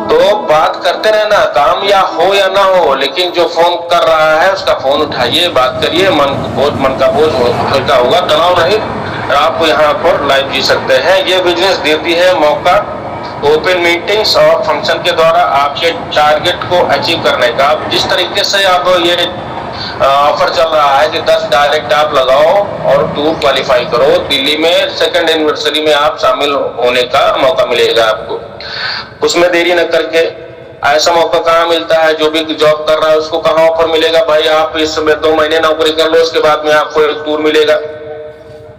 तो बात करते रहना, काम या हो या ना हो, लेकिन जो फोन कर रहा है उसका फोन उठाइए, बात करिए। मन का बोझ हल्का होगा, तनाव रहित आप यहाँ पर लाइफ जी सकते हैं। ये बिजनेस देती है मौका ओपन मीटिंग्स और फंक्शन के द्वारा आपके टारगेट को अचीव करने का। आप जिस तरीके से आप ये ऑफर चल रहा है कि 10 डायरेक्ट आप लगाओ और टूर क्वालिफाई करो, दिल्ली में 2nd एनिवर्सरी में आप शामिल होने का मौका मिलेगा आपको। उसमें देरी न करके, ऐसा मौका कहाँ मिलता है, जो भी जॉब कर रहा है उसको कहाँ ऑफर मिलेगा भाई। आप इस समय 2 महीने नौकरी कर लो, उसके बाद में आपको एक टूर मिलेगा।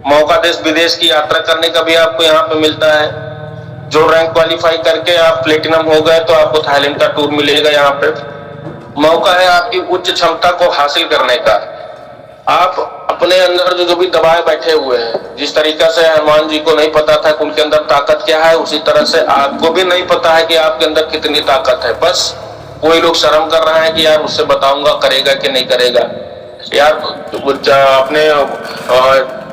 मौका देश विदेश की यात्रा करने का भी आपको यहाँ पे मिलता है। जो रैंक क्वालिफाई करके आप प्लेटिनम हो गए तो आपको थाईलैंड का टूर मिलेगा। यहाँ पे मौका है आपकी उच्च क्षमता को हासिल करने का। आप अपने अंदर जो भी दबाए बैठे हुए हैं, जिस तरीका से हनुमान जी को नहीं पता था कि उनके अंदर ताकत क्या है, उसी तरह से आपको भी नहीं पता है कि आपके अंदर कितनी ताकत है। बस कोई लोग शर्म कर रहे हैं कि यार उससे बताऊंगा करेगा कि नहीं करेगा। यार अपने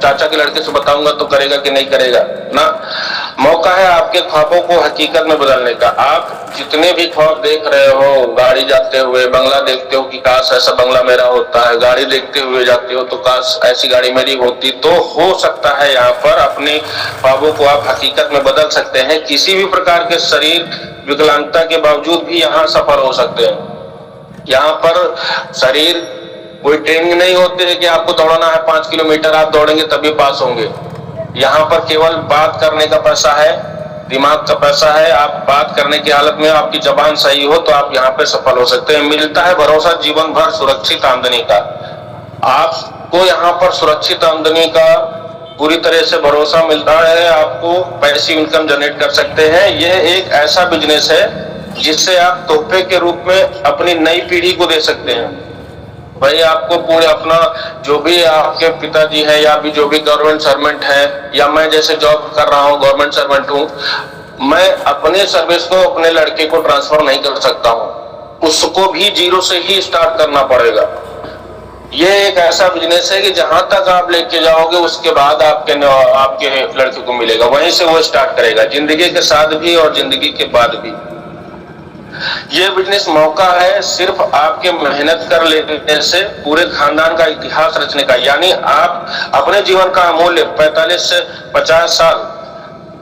चाचा के लड़के से बताऊंगा तो करेगा कि नहीं करेगा ना। मौका है आपके ख्वाबों को हकीकत में बदलने का। आप जितने भी ख्वाब देख रहे हो, गाड़ी जाते हुए, बंगला देखते हो कि काश ऐसा बंगला मेरा होता है, गाड़ी देखते हुए जाते हो तो काश ऐसी गाड़ी मेरी होती, तो हो सकता है यहाँ पर अपने ख्वाबों को आप हकीकत में बदल सकते हैं। किसी भी प्रकार के शरीर विकलांगता के बावजूद भी यहाँ सफल हो सकते हैं। यहाँ पर शरीर कोई ट्रेनिंग नहीं होती है कि आपको दौड़ना है 5 किलोमीटर, आप दौड़ेंगे तभी पास होंगे। यहाँ पर केवल बात करने का पैसा है, दिमाग का पैसा है। आप बात करने की हालत में आपकी जबान सही हो तो आप यहाँ पे सफल हो सकते हैं। मिलता है भरोसा जीवन भर सुरक्षित आमदनी का। आपको यहाँ पर सुरक्षित आमदनी का पूरी तरह से भरोसा मिलता है। आपको पैसिव इनकम जनरेट कर सकते हैं। यह एक ऐसा बिजनेस है जिससे आप तोहफे के रूप में अपनी नई पीढ़ी को दे सकते हैं। भाई आपको पूरे अपना जो भी आपके पिताजी है या भी जो भी गवर्नमेंट सर्वेंट है या मैं जैसे जॉब कर रहा हूँ गवर्नमेंट सर्वेंट हूँ, मैं अपने सर्विस को अपने लड़के को ट्रांसफर नहीं कर सकता हूँ, उसको भी जीरो से ही स्टार्ट करना पड़ेगा। ये एक ऐसा बिजनेस है कि जहां तक आप लेके जाओगे उसके बाद आपके लड़के को मिलेगा, वहीं से वो स्टार्ट करेगा, जिंदगी के साथ भी और जिंदगी के बाद भी। ये बिजनेस मौका है सिर्फ आपके मेहनत कर लेने से पूरे खानदान का इतिहास रचने का। यानी आप अपने जीवन का अमूल्य 45 से 50 साल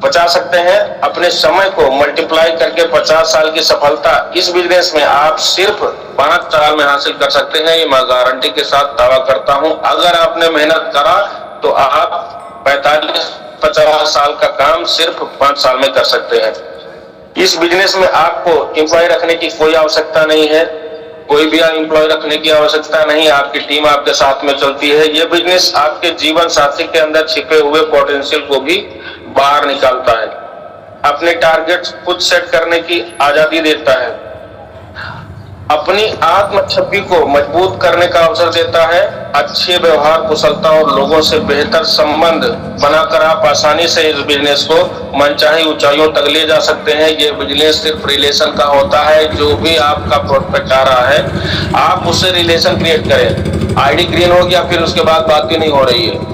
बचा सकते हैं। अपने समय को मल्टीप्लाई करके 50 साल की सफलता इस बिजनेस में आप सिर्फ 5 साल में हासिल कर सकते हैं। ये मैं गारंटी के साथ दावा करता हूं। अगर आपने मेहनत करा तो आप 45-50 साल का काम सिर्फ 5 साल में कर सकते हैं। इस बिजनेस में आपको एम्प्लॉय रखने की कोई आवश्यकता नहीं है, कोई भी एम्प्लॉय रखने की आवश्यकता नहीं। आपकी टीम आपके साथ में चलती है। ये बिजनेस आपके जीवन साथी के अंदर छिपे हुए पोटेंशियल को भी बाहर निकालता है। अपने टारगेट्स खुद सेट करने की आजादी देता है। अपनी आत्म छवि को मजबूत करने का अवसर देता है। अच्छे व्यवहार, कुशलता और लोगों से बेहतर संबंध बनाकर आप आसानी से इस बिजनेस को मनचाही ऊंचाइयों तक ले जा सकते हैं। ये बिजनेस सिर्फ रिलेशन का होता है। जो भी आपका प्रोस्पेक्ट आ रहा है आप उससे रिलेशन क्रिएट करें। आईडी ग्रीन हो गया फिर उसके बाद बात ही नहीं हो रही है,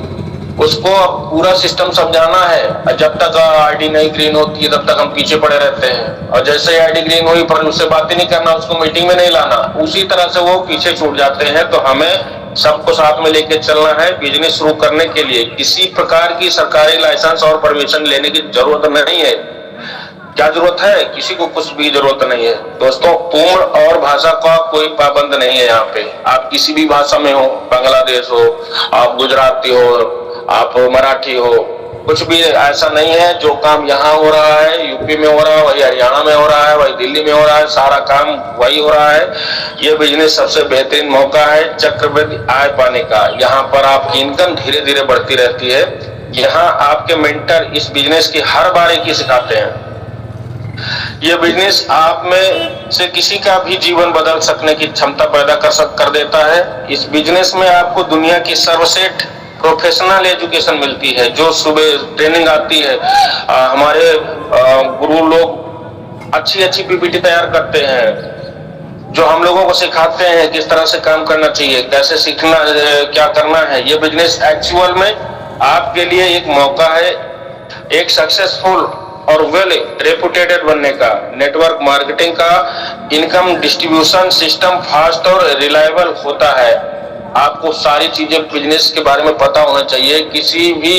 उसको पूरा सिस्टम समझाना है। जब तक आईडी नहीं ग्रीन होती है तब तक हम पीछे पड़े रहते हैं, और जैसे ही आईडी ग्रीन हुई पर उससे बात ही नहीं करना, उसको मीटिंग में नहीं लाना, उसी तरह से वो पीछे छूट जाते हैं। तो हमें सबको साथ में लेके चलना है। बिजनेस शुरू करने के लिए किसी प्रकार की सरकारी लाइसेंस और परमिशन लेने की जरूरत नहीं है। क्या जरूरत है? किसी को कुछ भी जरूरत नहीं है दोस्तों। उम्र और भाषा का कोई पाबंद नहीं है। यहाँ पे आप किसी भी भाषा में हो, बांग्लादेश हो, आप गुजराती हो, आप मराठी हो, कुछ भी ऐसा नहीं है। जो काम यहाँ हो रहा है यूपी में हो रहा है, वही हरियाणा में हो रहा है, वही दिल्ली में हो रहा है, सारा काम वही हो रहा है। ये बिजनेस सबसे बेहतरीन मौका है चक्रवृद्धि आय पाने का। यहाँ पर आपकी इनकम धीरे धीरे बढ़ती रहती है। यहाँ आपके मेंटर इस बिजनेस की हर बारीकी सिखाते हैं। ये बिजनेस आप में से किसी का भी जीवन बदल सकने की क्षमता पैदा कर देता है। इस बिजनेस में आपको दुनिया की सर्वश्रेष्ठ प्रोफेशनल एजुकेशन मिलती है। जो सुबह ट्रेनिंग आती है, हमारे गुरु लोग अच्छी अच्छी पीपीटी तैयार करते हैं, जो हम लोगों को सिखाते हैं किस तरह से काम करना चाहिए, कैसे सीखना, क्या करना है। ये बिजनेस एक्चुअल में आपके लिए एक मौका है एक सक्सेसफुल और वेल रेपुटेटेड बनने का। नेटवर्क मार्केटिंग का इनकम डिस्ट्रीब्यूशन सिस्टम फास्ट और रिलायबल होता है। आपको सारी चीजें बिजनेस के बारे में पता होना चाहिए। किसी भी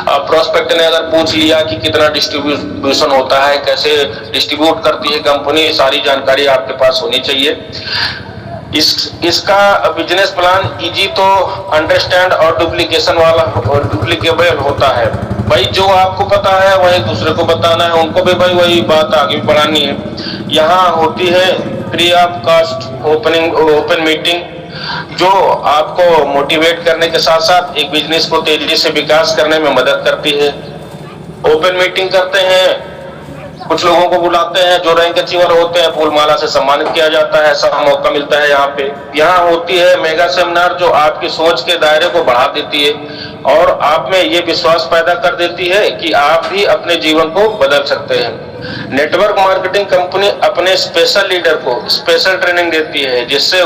प्रोस्पेक्ट ने अगर पूछ लिया कि कितना डिस्ट्रीब्यूशन होता है, कैसे डिस्ट्रीब्यूट करती है कंपनी, सारी जानकारी आपके पास होनी चाहिए। इसका बिजनेस प्लान इजी तो अंडरस्टैंड और डुप्लीकेशन वाला डुप्लीकेबल होता है। भाई जो आपको पता है वही दूसरे को बताना है, उनको भी भाई वही बात आगे बढ़ानी है। यहाँ होती है free of cost open meeting, जो आपको मोटिवेट करने के साथ साथ एक बिजनेस को तेजी से विकास करने में मदद करती है। ओपन मीटिंग करते हैं, कुछ लोगों को बुलाते हैं जो रैंक अचीवर होते हैं, फूलमाला से सम्मानित किया जाता है। ऐसा मौका मिलता है यहाँ पे। यहाँ होती है मेगा सेमिनार, जो आपकी सोच के दायरे को बढ़ा देती है और आप में ये विश्वास पैदा कर देती है कि आप भी अपने जीवन को बदल सकते हैं। नेटवर्क मार्केटिंग कंपनी अपने स्पेशल लीडर को स्पेशल ट्रेनिंग देती है, जिससे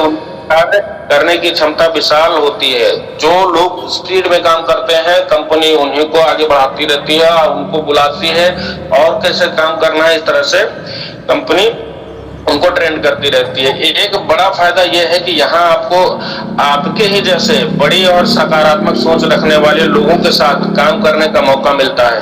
करने की क्षमता विशाल होती है। जो लोग स्पीड में काम करते हैं, कंपनी उन्हीं को आगे बढ़ाती रहती है, उनको बुलाती है और कैसे काम करना है, इस तरह से कंपनी उनको ट्रेंड करती रहती है। एक बड़ा फायदा यह है कि यहाँ आपको आपके ही जैसे बड़ी और सकारात्मक सोच रखने वाले लोगों के साथ काम करने का मौका मिलता है।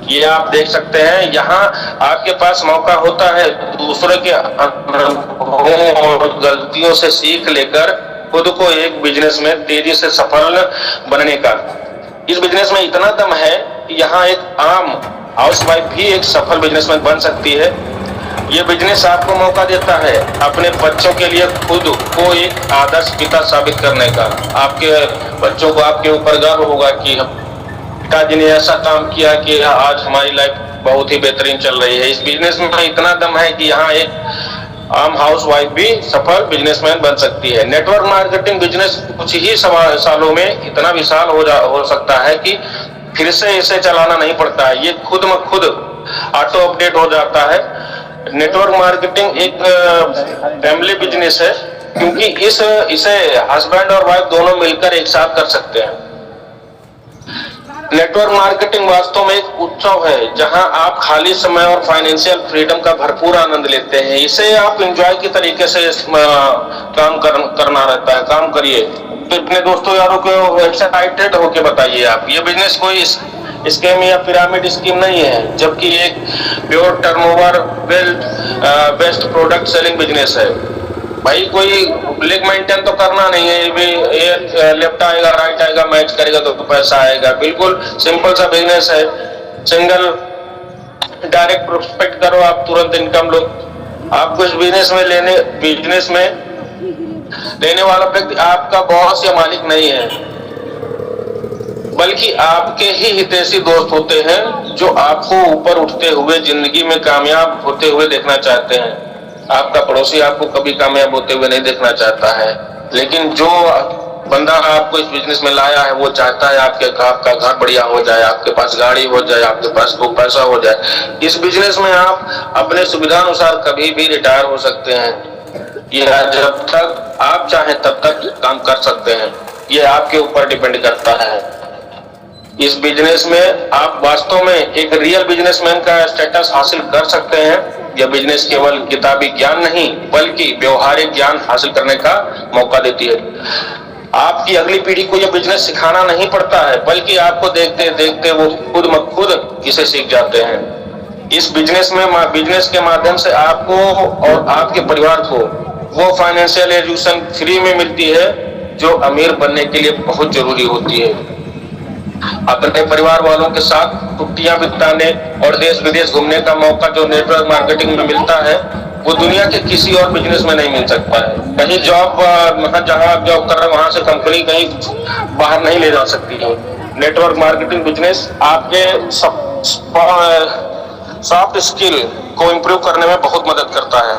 ये आप देख सकते हैं, यहाँ आपके पास मौका होता है दूसरे के अनुभवों और गलतियों से सीख लेकर खुद को एक बिजनेस में तेजी से सफल बनने का। इस बिजनेस में इतना दम है कि यहाँ एक आम हाउसवाइफ भी एक सफल बिजनेसमैन बन सकती है। ये बिजनेस आपको मौका देता है अपने बच्चों के लिए खुद को एक आदर्श पिता साबित करने का। आपके बच्चों को आपके ऊपर गर्व होगा कि पिताजी ने ऐसा काम किया कि आज हमारी लाइफ बहुत ही बेहतरीन चल रही है। इस बिजनेस में इतना दम है कि यहाँ एक आम हाउसवाइफ भी सफल बिजनेसमैन बन सकती है। नेटवर्क मार्केटिंग बिजनेस कुछ ही सालों में इतना विशाल हो सकता है कि फिर से इसे चलाना नहीं पड़ता है, ये खुद में खुद ऑटो अपडेट हो जाता है। नेटवर्क मार्केटिंग एक फैमिली बिजनेस है, क्योंकि इसे हस्बैंड और वाइफ दोनों मिलकर एक साथ कर सकते हैं। नेटवर्क मार्केटिंग वास्तव में एक उत्सव है जहां आप खाली समय और फाइनेंशियल फ्रीडम का भरपूर आनंद लेते हैं। इसे आप एंजॉय के तरीके से करना रहता है, काम करिए, अपने दोस्तों यारों को एक्साइटेड होके बताइए। आप ये बिजनेस कोई स्कीम या पिरामिड स्कीम नहीं है, जबकि एक pure turnover best product selling business है। भाई कोई लेग मेंटेन तो करना नहीं है, ये लेफ्ट आएगा राइट आएगा मैच करेगा तो पैसा आएगा। बिल्कुल सिंपल सा बिजनेस है, सिंगल डायरेक्ट प्रोस्पेक्ट करो, आप तुरंत इनकम लो। आपको इस बिजनेस में लेने वाला व्यक्ति आपका बॉस या मालिक नहीं है, बल्कि आपके ही हितैषी दोस्त होते हैं जो आपको ऊपर उठते हुए जिंदगी में कामयाब होते हुए देखना चाहते हैं। आपका पड़ोसी आपको कभी कामयाब होते हुए नहीं देखना चाहता है, लेकिन जो बंदा आपको इस बिजनेस में लाया है वो चाहता है आपका घर बढ़िया हो जाए, आपके पास गाड़ी हो जाए, आपके पास खूब पैसा हो जाए। इस बिजनेस में आप अपने सुविधा अनुसार कभी भी रिटायर हो सकते हैं, या जब तक आप चाहें तब तक काम कर सकते हैं। ये आपके ऊपर डिपेंड करता है। इस बिजनेस में आप वास्तव में एक रियल बिजनेसमैन का स्टेटस हासिल कर सकते हैं। यह बिजनेस केवल किताबी ज्ञान नहीं बल्कि व्यवहारिक ज्ञान हासिल करने का मौका देती है। आपकी अगली पीढ़ी को यह बिजनेस सिखाना नहीं पड़ता है, बल्कि आपको देखते देखते वो खुद ब खुद इसे सीख जाते हैं। इस बिजनेस के माध्यम से आपको और आपके परिवार को वो फाइनेंशियल एजुकेशन फ्री में मिलती है जो अमीर बनने के लिए बहुत जरूरी होती है। अपने परिवार वालों के साथ छुट्टियां बिताने और देश विदेश घूमने का मौका जो नेटवर्क मार्केटिंग में मिलता है वो दुनिया के किसी और बिजनेस में नहीं मिल सकता है। कहीं जॉब जहां आप जॉब कर रहे हैं वहां से कंपनी कहीं बाहर नहीं ले जा सकती है। नेटवर्क मार्केटिंग बिजनेस आपके सॉफ्ट स्किल को इम्प्रूव करने में बहुत मदद करता है।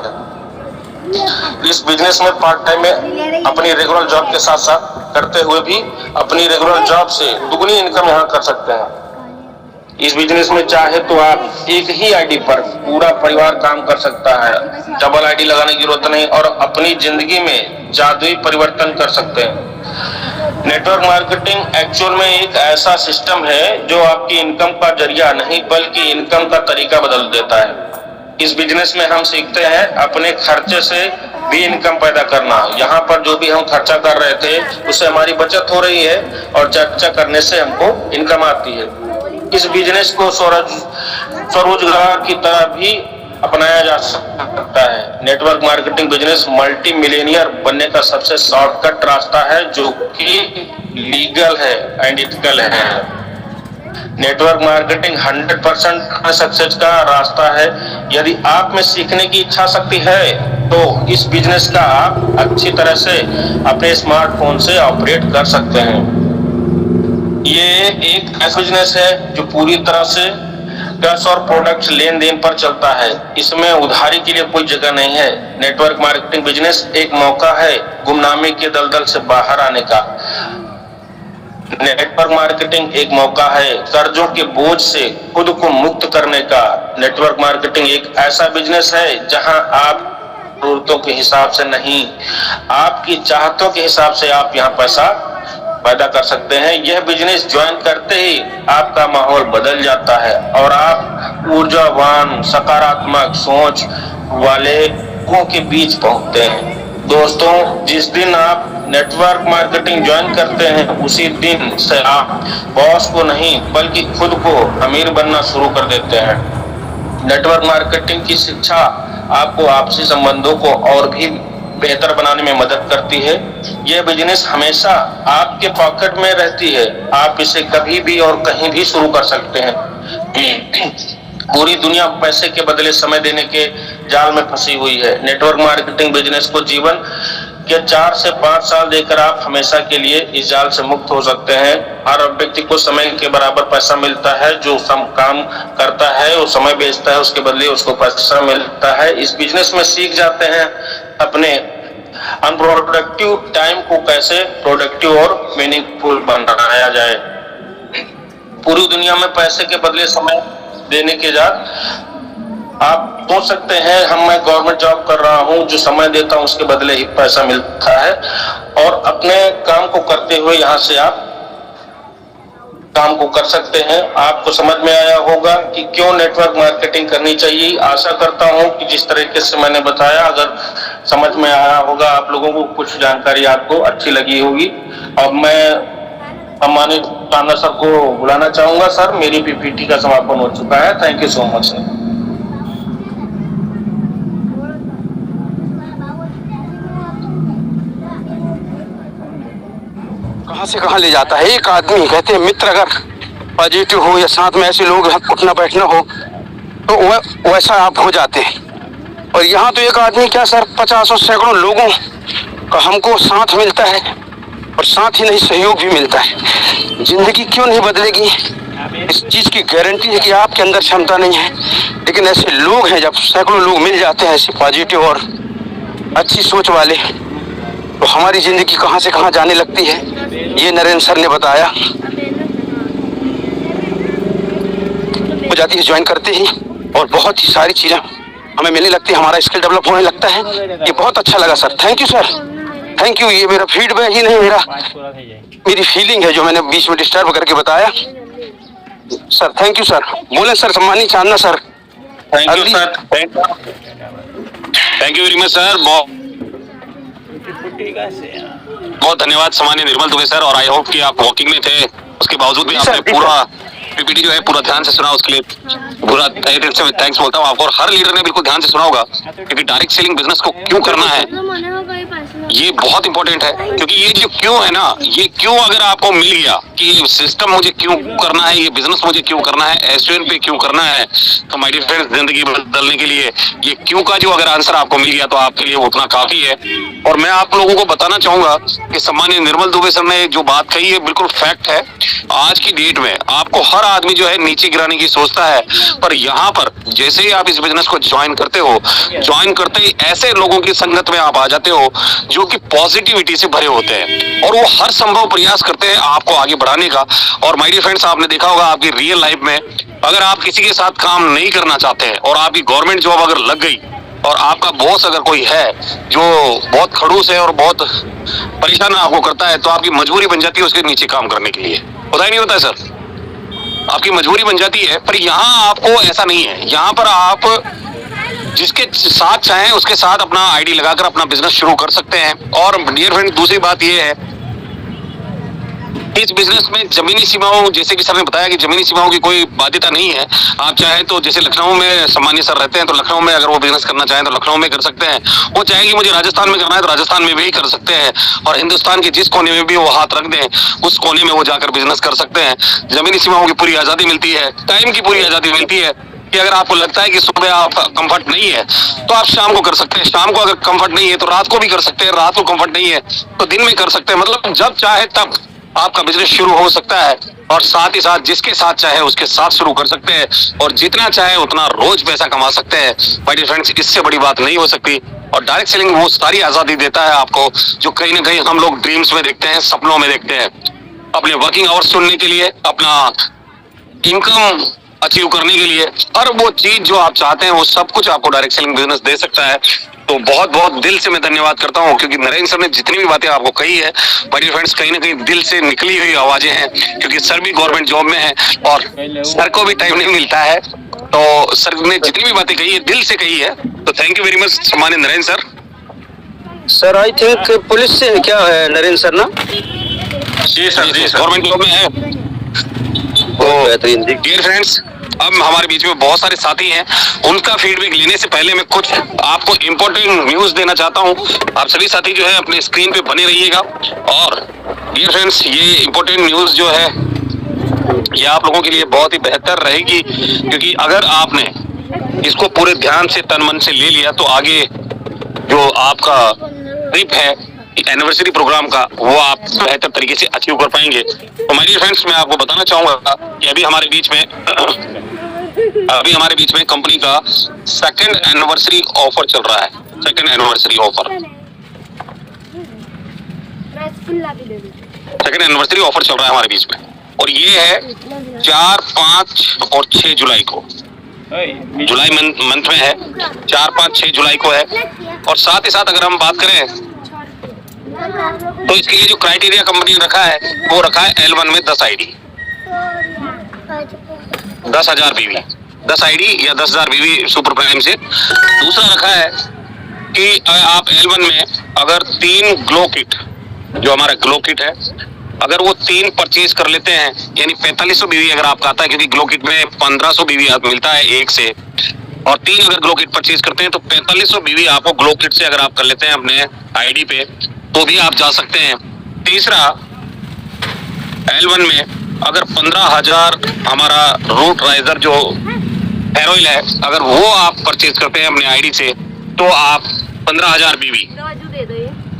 इस बिजनेस में पार्ट टाइम में अपनी रेगुलर जॉब के साथ साथ करते हुए भी अपनी रेगुलर जॉब से दुगनी इनकम यहाँ कर सकते हैं। इस बिजनेस में चाहे तो आप एक ही आईडी पर पूरा परिवार काम कर सकता है, डबल आईडी लगाने की जरूरत नहीं, और अपनी जिंदगी में जादुई परिवर्तन कर सकते हैं। नेटवर्क मार्केटिंग एक्चुअल में एक ऐसा सिस्टम है जो आपकी इनकम का जरिया नहीं बल्कि इनकम का तरीका बदल देता है। इस बिजनेस में हम सीखते हैं अपने खर्चे से भी इनकम पैदा करना। यहाँ पर जो भी हम खर्चा कर रहे थे उससे हमारी बचत हो रही है और चर्चा करने से हमको इनकम आती है। इस बिजनेस को स्वरोजगार की तरह भी अपनाया जा सकता है। Network marketing business multi millionaire बनने का सबसे शॉर्टकट रास्ता है जो कि लीगल है एंड इथिकल है। नेटवर्क मार्केटिंग 100% सक्सेस का रास्ता है। यदि आप में सीखने की इच्छा शक्ति है तो इस बिजनेस का आप अच्छी तरह से अपने स्मार्टफोन से ऑपरेट कर सकते हैं। ये एक ऐसा बिजनेस है जो पूरी तरह से कैश और प्रोडक्ट्स लेन देन पर चलता है। इसमें उधारी के लिए कोई जगह नहीं है। नेटवर्क मार्केटिंग बिजनेस एक मौका है गुमनामी के दलदल से बाहर आने का। नेटवर्क मार्केटिंग एक मौका है कर्जों के बोझ से खुद को मुक्त करने का। नेटवर्क मार्केटिंग एक ऐसा बिजनेस है जहां आप जरूरतों के हिसाब से नहीं, आपकी चाहतों के हिसाब से आप यहाँ पैसा पैदा कर सकते हैं। यह बिजनेस ज्वाइन करते ही आपका माहौल बदल जाता है और आप ऊर्जावान सकारात्मक सोच वाले लोगों के बीच पहुंचते हैं। दोस्तों, जिस दिन आप नेटवर्क मार्केटिंग ज्वाइन करते हैं उसी दिन से आप बॉस को नहीं बल्कि खुद को अमीर बनना शुरू कर देते हैं। नेटवर्क मार्केटिंग की शिक्षा आपको आपसी संबंधों को और भी बेहतर बनाने में मदद करती है। यह बिजनेस हमेशा आपके पॉकेट में रहती है, आप इसे कभी भी और कहीं भी शुरू कर सकते हैं। पूरी दुनिया पैसे के बदले समय देने के जाल में फंसी हुई है। नेटवर्क मार्केटिंग बिजनेस को जीवन के 4 से 5 साल देकर आप हमेशा के लिए इस जाल से मुक्त हो सकते हैं। हर व्यक्ति को समय के बराबर पैसा मिलता है। जो काम करता है वो समय बेचता है, उसके बदले उसको पैसा मिलता है। इस बिजनेस में सीख जाते हैं अपने अनप्रोडक्टिव टाइम को कैसे प्रोडक्टिव और मीनिंगफुल बनाया जाए। पूरी दुनिया में पैसे के बदले समय देने के जाल। आप सोच सकते हैं मैं गवर्नमेंट जॉब कर रहा हूं, जो समय देता हूं उसके बदले ही पैसा मिलता है, और अपने काम को करते हुए यहां से आप काम को कर सकते हैं। आपको समझ में आया होगा कि क्यों नेटवर्क मार्केटिंग करनी चाहिए। आशा करता हूं कि जिस तरीके से मैंने बताया, अगर समझ में आया होगा आप लोगों को, कुछ जानकारी आपको अच्छी लगी होगी। अब मैं सम्मानित चांदा सर को बुलाना चाहूंगा। सर, मेरी पीपीटी का समापन हो चुका है। Thank you so much sir. कहां से कहां ले जाता है एक आदमी। कहते हैं मित्र अगर पॉजिटिव हो या साथ में ऐसे लोग उठना बैठना हो तो वैसा आप हो जाते हैं। और यहाँ तो एक आदमी क्या सर, 50 और सैकड़ों लोगों का हमको साथ मिलता है, और साथ ही नहीं सहयोग भी मिलता है। जिंदगी क्यों नहीं बदलेगी, इस चीज की गारंटी है कि आपके अंदर क्षमता नहीं है, लेकिन ऐसे लोग हैं, जब सैकड़ों लोग मिल जाते हैं ऐसे पॉजिटिव और अच्छी सोच वाले, तो हमारी जिंदगी कहां से कहां जाने लगती है। ये नरेंद्र सर ने बताया। हो जाती है ज्वाइन करते ही, और बहुत ही सारी चीजें हमें मिलने लगती है, हमारा स्किल डेवलप होने लगता है। ये बहुत अच्छा लगा sir, thank you sir, thank you. ये मेरा फीडबैक ही नहीं, मेरी फीलिंग है जो मैंने बीच में डिस्टर्ब करके बताया। Sir thank you sir. बोले सर सम्मानित Chandana sir. Thank you sir. Thank you very much sir. बहुत धन्यवाद सम्मानीय निर्मल दुबे सर। और आई होप कि आप वॉकिंग में थे, उसके बावजूद भी आपने पूरा पीपीटी जो है पूरा ध्यान से सुना, उसके लिए पूरा थैंक्स बोलता हूँ आपको। और हर लीडर ने बिल्कुल ध्यान से सुना होगा, क्योंकि डायरेक्ट सेलिंग बिजनेस को क्यों करना है ये बहुत इंपॉर्टेंट है। क्योंकि ये जो क्यों है ना, ये क्यों अगर आपको मिल गया कि ये सिस्टम मुझे क्यों करना है, ये बिजनेस मुझे क्यों करना है, एसयूएन पे क्यों करना है, तो माय डियर फ्रेंड्स, जिंदगी बदलने के लिए ये क्यों का जो अगर आंसर आपको मिल गया तो आपके लिए उतना काफी है। और मैं आप लोगों को बताना चाहूंगा कि सम्मानीय निर्मल दुबे सर ने जो बात कही है बिल्कुल फैक्ट है। आज की डेट में आपको हर आदमी जो है नीचे गिराने की सोचता है, पर यहाँ पर जैसे ही आप इस बिजनेस को ज्वाइन करते हो, ज्वाइन करते ही ऐसे लोगों की संगत में आप आ जाते हो जो कि पॉजिटिविटी से भरे होते हैं, और वो हर संभव प्रयास करते हैं आपको आगे बढ़ाने का। और माय डियर फ्रेंड्स, आपने देखा होगा आपकी रियल लाइफ में, अगर आप किसी के साथ काम नहीं करना चाहते हैं और आपकी गवर्नमेंट जॉब अगर लग गई और आपका बॉस अगर कोई है जो बहुत खड़ूस है और बहुत परेशान आपको करता है, तो आपकी मजबूरी बन जाती है उसके नीचे काम करने के लिए। होता ही नहीं होता है सर, आपकी मजबूरी बन जाती है। पर यहाँ आपको ऐसा नहीं है, यहाँ पर आप जिसके साथ चाहें उसके साथ अपना आईडी लगाकर अपना बिजनेस शुरू कर सकते हैं। और डियर फ्रेंड, दूसरी बात ये है, इस बिजनेस में जमीनी सीमाओं, जैसे कि सर ने बताया कि जमीनी सीमाओं की कोई बाध्यता नहीं है। आप चाहे तो जैसे लखनऊ में सम्मानीय सर रहते हैं, तो लखनऊ में अगर वो बिजनेस करना चाहें तो लखनऊ में कर सकते हैं। वो चाहे कि मुझे राजस्थान में करना है तो राजस्थान में भी कर सकते हैं, और हिंदुस्तान के जिस कोने में भी वो हाथ रख दें उस कोने में वो जाकर बिजनेस कर सकते हैं। जमीनी सीमाओं की पूरी आजादी मिलती है, टाइम की पूरी आजादी मिलती है कि अगर आपको लगता है कि सुबह आप कंफर्ट नहीं है तो आप शाम को कर सकते हैं, शाम को अगर कंफर्ट नहीं है तो रात को भी कर सकते हैं, रात को कंफर्ट नहीं है तो दिन में कर सकते हैं। मतलब जब चाहे तब आपका बिजनेस शुरू हो सकता है, और साथ ही साथ जिसके साथ चाहे उसके साथ शुरू कर सकते हैं, और जितना चाहे उतना रोज पैसा कमा सकते हैं। माय डियर फ्रेंड्स, इससे बड़ी बात नहीं हो सकती। और डायरेक्ट सेलिंग वो सारी आजादी देता है आपको जो कहीं ना कहीं हम लोग ड्रीम्स में देखते हैं, सपनों में देखते हैं। अपने वर्किंग आवर्स चुनने के लिए, अपना इनकम अचीव करने के लिए, हर वो चीज जो आप चाहते हैं वो सब कुछ आपको डायरेक्ट सेलिंग बिजनेस दे सकता है। तो बहुत बहुत दिल से मैं धन्यवाद करता हूँ, क्योंकि नरेंद्र सर ने जितनी भी बातें आपको कही है माय डियर फ्रेंड्स, कहीं ना कहीं दिल से निकली हुई आवाजें हैं, क्योंकि सर भी गवर्नमेंट जॉब में है और सर को भी टाइम नहीं मिलता है। तो सर ने जितनी भी बातें कही है दिल से कही है, तो थैंक यू वेरी मच सम्मानित Narendra sir. Sir I think police से क्या है नरेंद्र सर ना? जी सर, जी सर। गवर्नमेंट जॉब में है। बहुत बेहतरीन। डियर फ्रेंड्स, अब हमारे बीच में बहुत सारे साथी हैं, उनका फीडबैक लेने से पहले मैं कुछ आपको इम्पोर्टेंट न्यूज देना चाहता हूं। आप सभी साथी जो है अपने स्क्रीन पे बने रहिएगा। और डियर फ्रेंड्स, ये इम्पोर्टेंट न्यूज जो है ये आप लोगों के लिए बहुत ही बेहतर रहेगी, क्योंकि अगर आपने इसको पूरे ध्यान से तन मन से ले लिया तो आगे जो आपका ट्रिप है एनिवर्सरी प्रोग्राम का, वो आप बेहतर तरीके से अचीव कर पाएंगे। तो माय डियर फ्रेंड्स, मैं आपको बताना चाहूंगा कि अभी हमारे बीच में कंपनी का सेकंड एनिवर्सरी ऑफर चल रहा है। सेकंड एनिवर्सरी ऑफर चल रहा है हमारे बीच में, और ये है 4, 5 और 6 जुलाई को। जुलाई मंथ में है, 4, 5, 6 जुलाई को है। और साथ ही साथ अगर हम बात करें तो इसके लिए जो क्राइटेरिया कंपनी ने रखा है वो रखा है L1 में 10 आईडी, 10,000 बीवी, 10 आईडी या 10,000 बीवी सुपर प्राइम से। दूसरा रखा है कि आप L1 में अगर 3 ग्लो किट, जो हमारा ग्लो किट है, अगर वो 3 परचेज कर लेते हैं, यानी 4500 बीवी अगर आपका आता है, क्योंकि ग्लो किट में 1500 बीवी मिलता है एक से, और 3 अगर ग्लो किट परचेज करते हैं तो 4500 बीवी आपको ग्लो किट से अगर आप कर लेते हैं अपने आईडी पे, तो भी आप जा सकते हैं। तीसरा, L1 में अगर 15,000 हमारा रूट राइजर जो हेयर ऑयल है, अगर वो आप परचेज करते हैं अपने आईडी से, तो आप 15,000 बीवी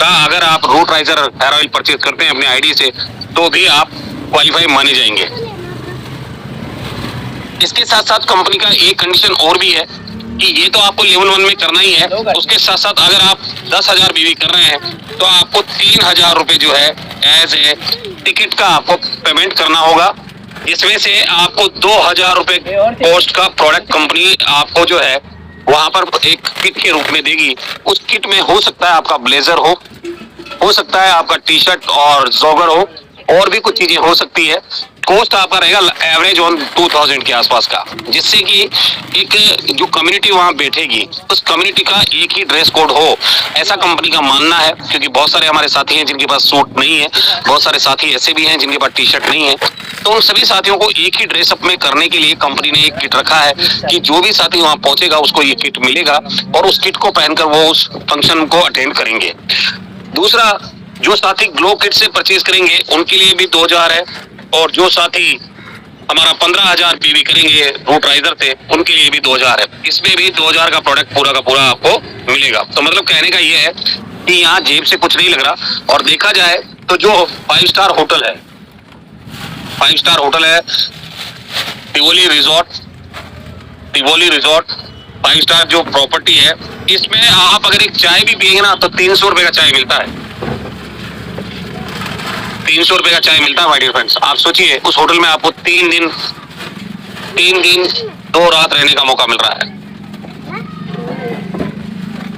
का अगर आप root riser hair oil purchase करते हैं अपने आईडी से, तो भी आप क्वालिफाई माने जाएंगे। इसके साथ साथ कंपनी का एक कंडीशन और भी है कि ये तो आपको लेवल 1 में करना ही है, उसके साथ साथ अगर आप 10,000 बीवी कर रहे हैं तो आपको 3,000 रुपए जो है एज ए टिकट का आपको पेमेंट करना होगा, जिसमें से आपको 2,000 रुपए कॉस्ट का प्रोडक्ट कंपनी आपको जो है वहां पर एक किट के रूप में देगी। उस किट में हो सकता है आपका ब्लेजर हो सकता है आपका टी शर्ट और जॉगर हो, और भी कुछ चीजें हो सकती है। कॉस्ट आपका रहेगा एवरेज ऑन 2000 के आसपास का, जिससे कि एक जो कम्युनिटी वहां बैठेगी उस कम्युनिटी का एक ही ड्रेस कोड हो, ऐसा कंपनी का मानना है। क्योंकि बहुत सारे हमारे साथी हैं जिनके पास सूट नहीं है, बहुत सारे साथी ऐसे भी हैं जिनके पास टी शर्ट नहीं है, तो उन सभी साथियों को एक ही ड्रेसअप में करने के लिए कंपनी ने एक किट रखा है कि जो भी साथी वहां पहुंचेगा उसको ये किट मिलेगा, और उस किट को पहनकर वो उस फंक्शन को अटेंड करेंगे। दूसरा, जो साथी ग्लो किट से परचेज करेंगे उनके लिए भी 2,000 है, और जो साथी हमारा 15,000 बीवी करेंगे रूट राइजर से उनके लिए भी 2,000 है। इसमें भी 2,000 का प्रोडक्ट पूरा का पूरा आपको मिलेगा। तो मतलब कहने का ये है कि यहाँ जेब से कुछ नहीं लग रहा। और देखा जाए तो जो 5 स्टार होटल है, 5 स्टार होटल है टिवोली रिजॉर्ट 5 स्टार जो प्रॉपर्टी है, इसमें आप अगर एक चाय भी पिएंगे ना तो 300 रुपए का चाय मिलता है, 300 रुपए का चाय मिलता है माय डियर फ्रेंड्स। आप सोचिए उस होटल में आपको 3 दिन 2 रात रहने का मौका मिल रहा है,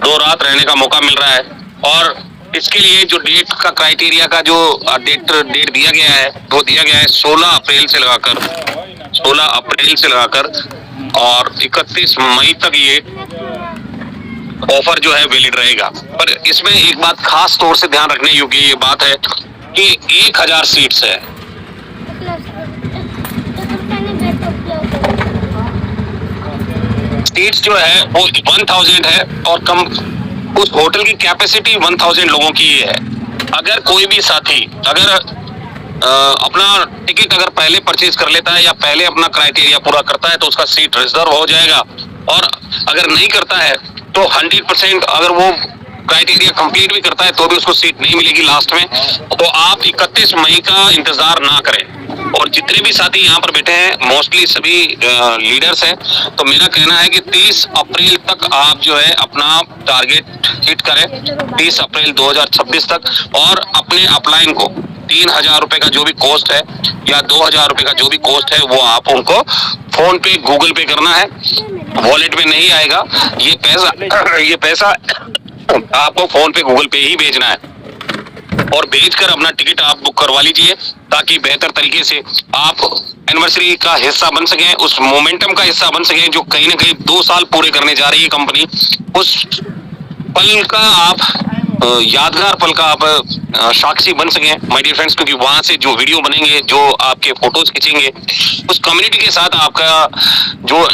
2 रात रहने का मौका मिल रहा है। और इसके लिए जो डेट का क्राइटेरिया का जो डेट दिया गया है वो दिया गया है 16 अप्रैल से लगाकर और 31 मई तक ये ऑफर जो है वैलिड रहेगा। पर इसमें एक बात खास तौर से ध्यान रखने योग्य ये बात है कि 1000 सीट्स है। सीट्स जो है वो 1000 है, और कम उस होटल की कैपेसिटी 1000 लोगों की है। अगर कोई भी साथी अगर अपना टिकट अगर पहले परचेज कर लेता है या पहले अपना क्राइटेरिया पूरा करता है तो उसका सीट रिजर्व हो जाएगा, और अगर नहीं करता है तो 100% अगर वो क्राइटेरिया कंप्लीट भी करता है तो भी उसको सीट नहीं मिलेगी लास्ट में। तो आप 31 मई का इंतजार ना करें। और जितने भी साथी यहाँ पर बैठे हैं मोस्टली सभी लीडर्स हैं, तो मेरा कहना है कि 30 अप्रैल तक आप जो है अपना टारगेट हिट करें, 30 अप्रैल 2026 तक, और अपने अपलाइन को 3,000 रुपए का जो भी कॉस्ट है या 2,000 रुपए का जो भी कॉस्ट है वो आप उनको फोन पे गूगल पे करना है, वॉलेट में नहीं आएगा ये पैसा आपको फोन पे गूगल पे ही भेजना है और भेजकर अपना टिकट आप बुक करवा लीजिए ताकि बेहतर तरीके से आप एनिवर्सरी का हिस्सा बन सकें, उस मोमेंटम का हिस्सा बन सकें जो कहीं ना कहीं 2 साल पूरे करने जा रही है कंपनी। उस पल का आप यादगार पल का आप साक्षी बन सकें माय डियर फ्रेंड्स, क्योंकि वहां से जो वीडियो बनेंगे, जो आपके फोटोज खींचेंगे, उस कम्युनिटी के साथ आपका जो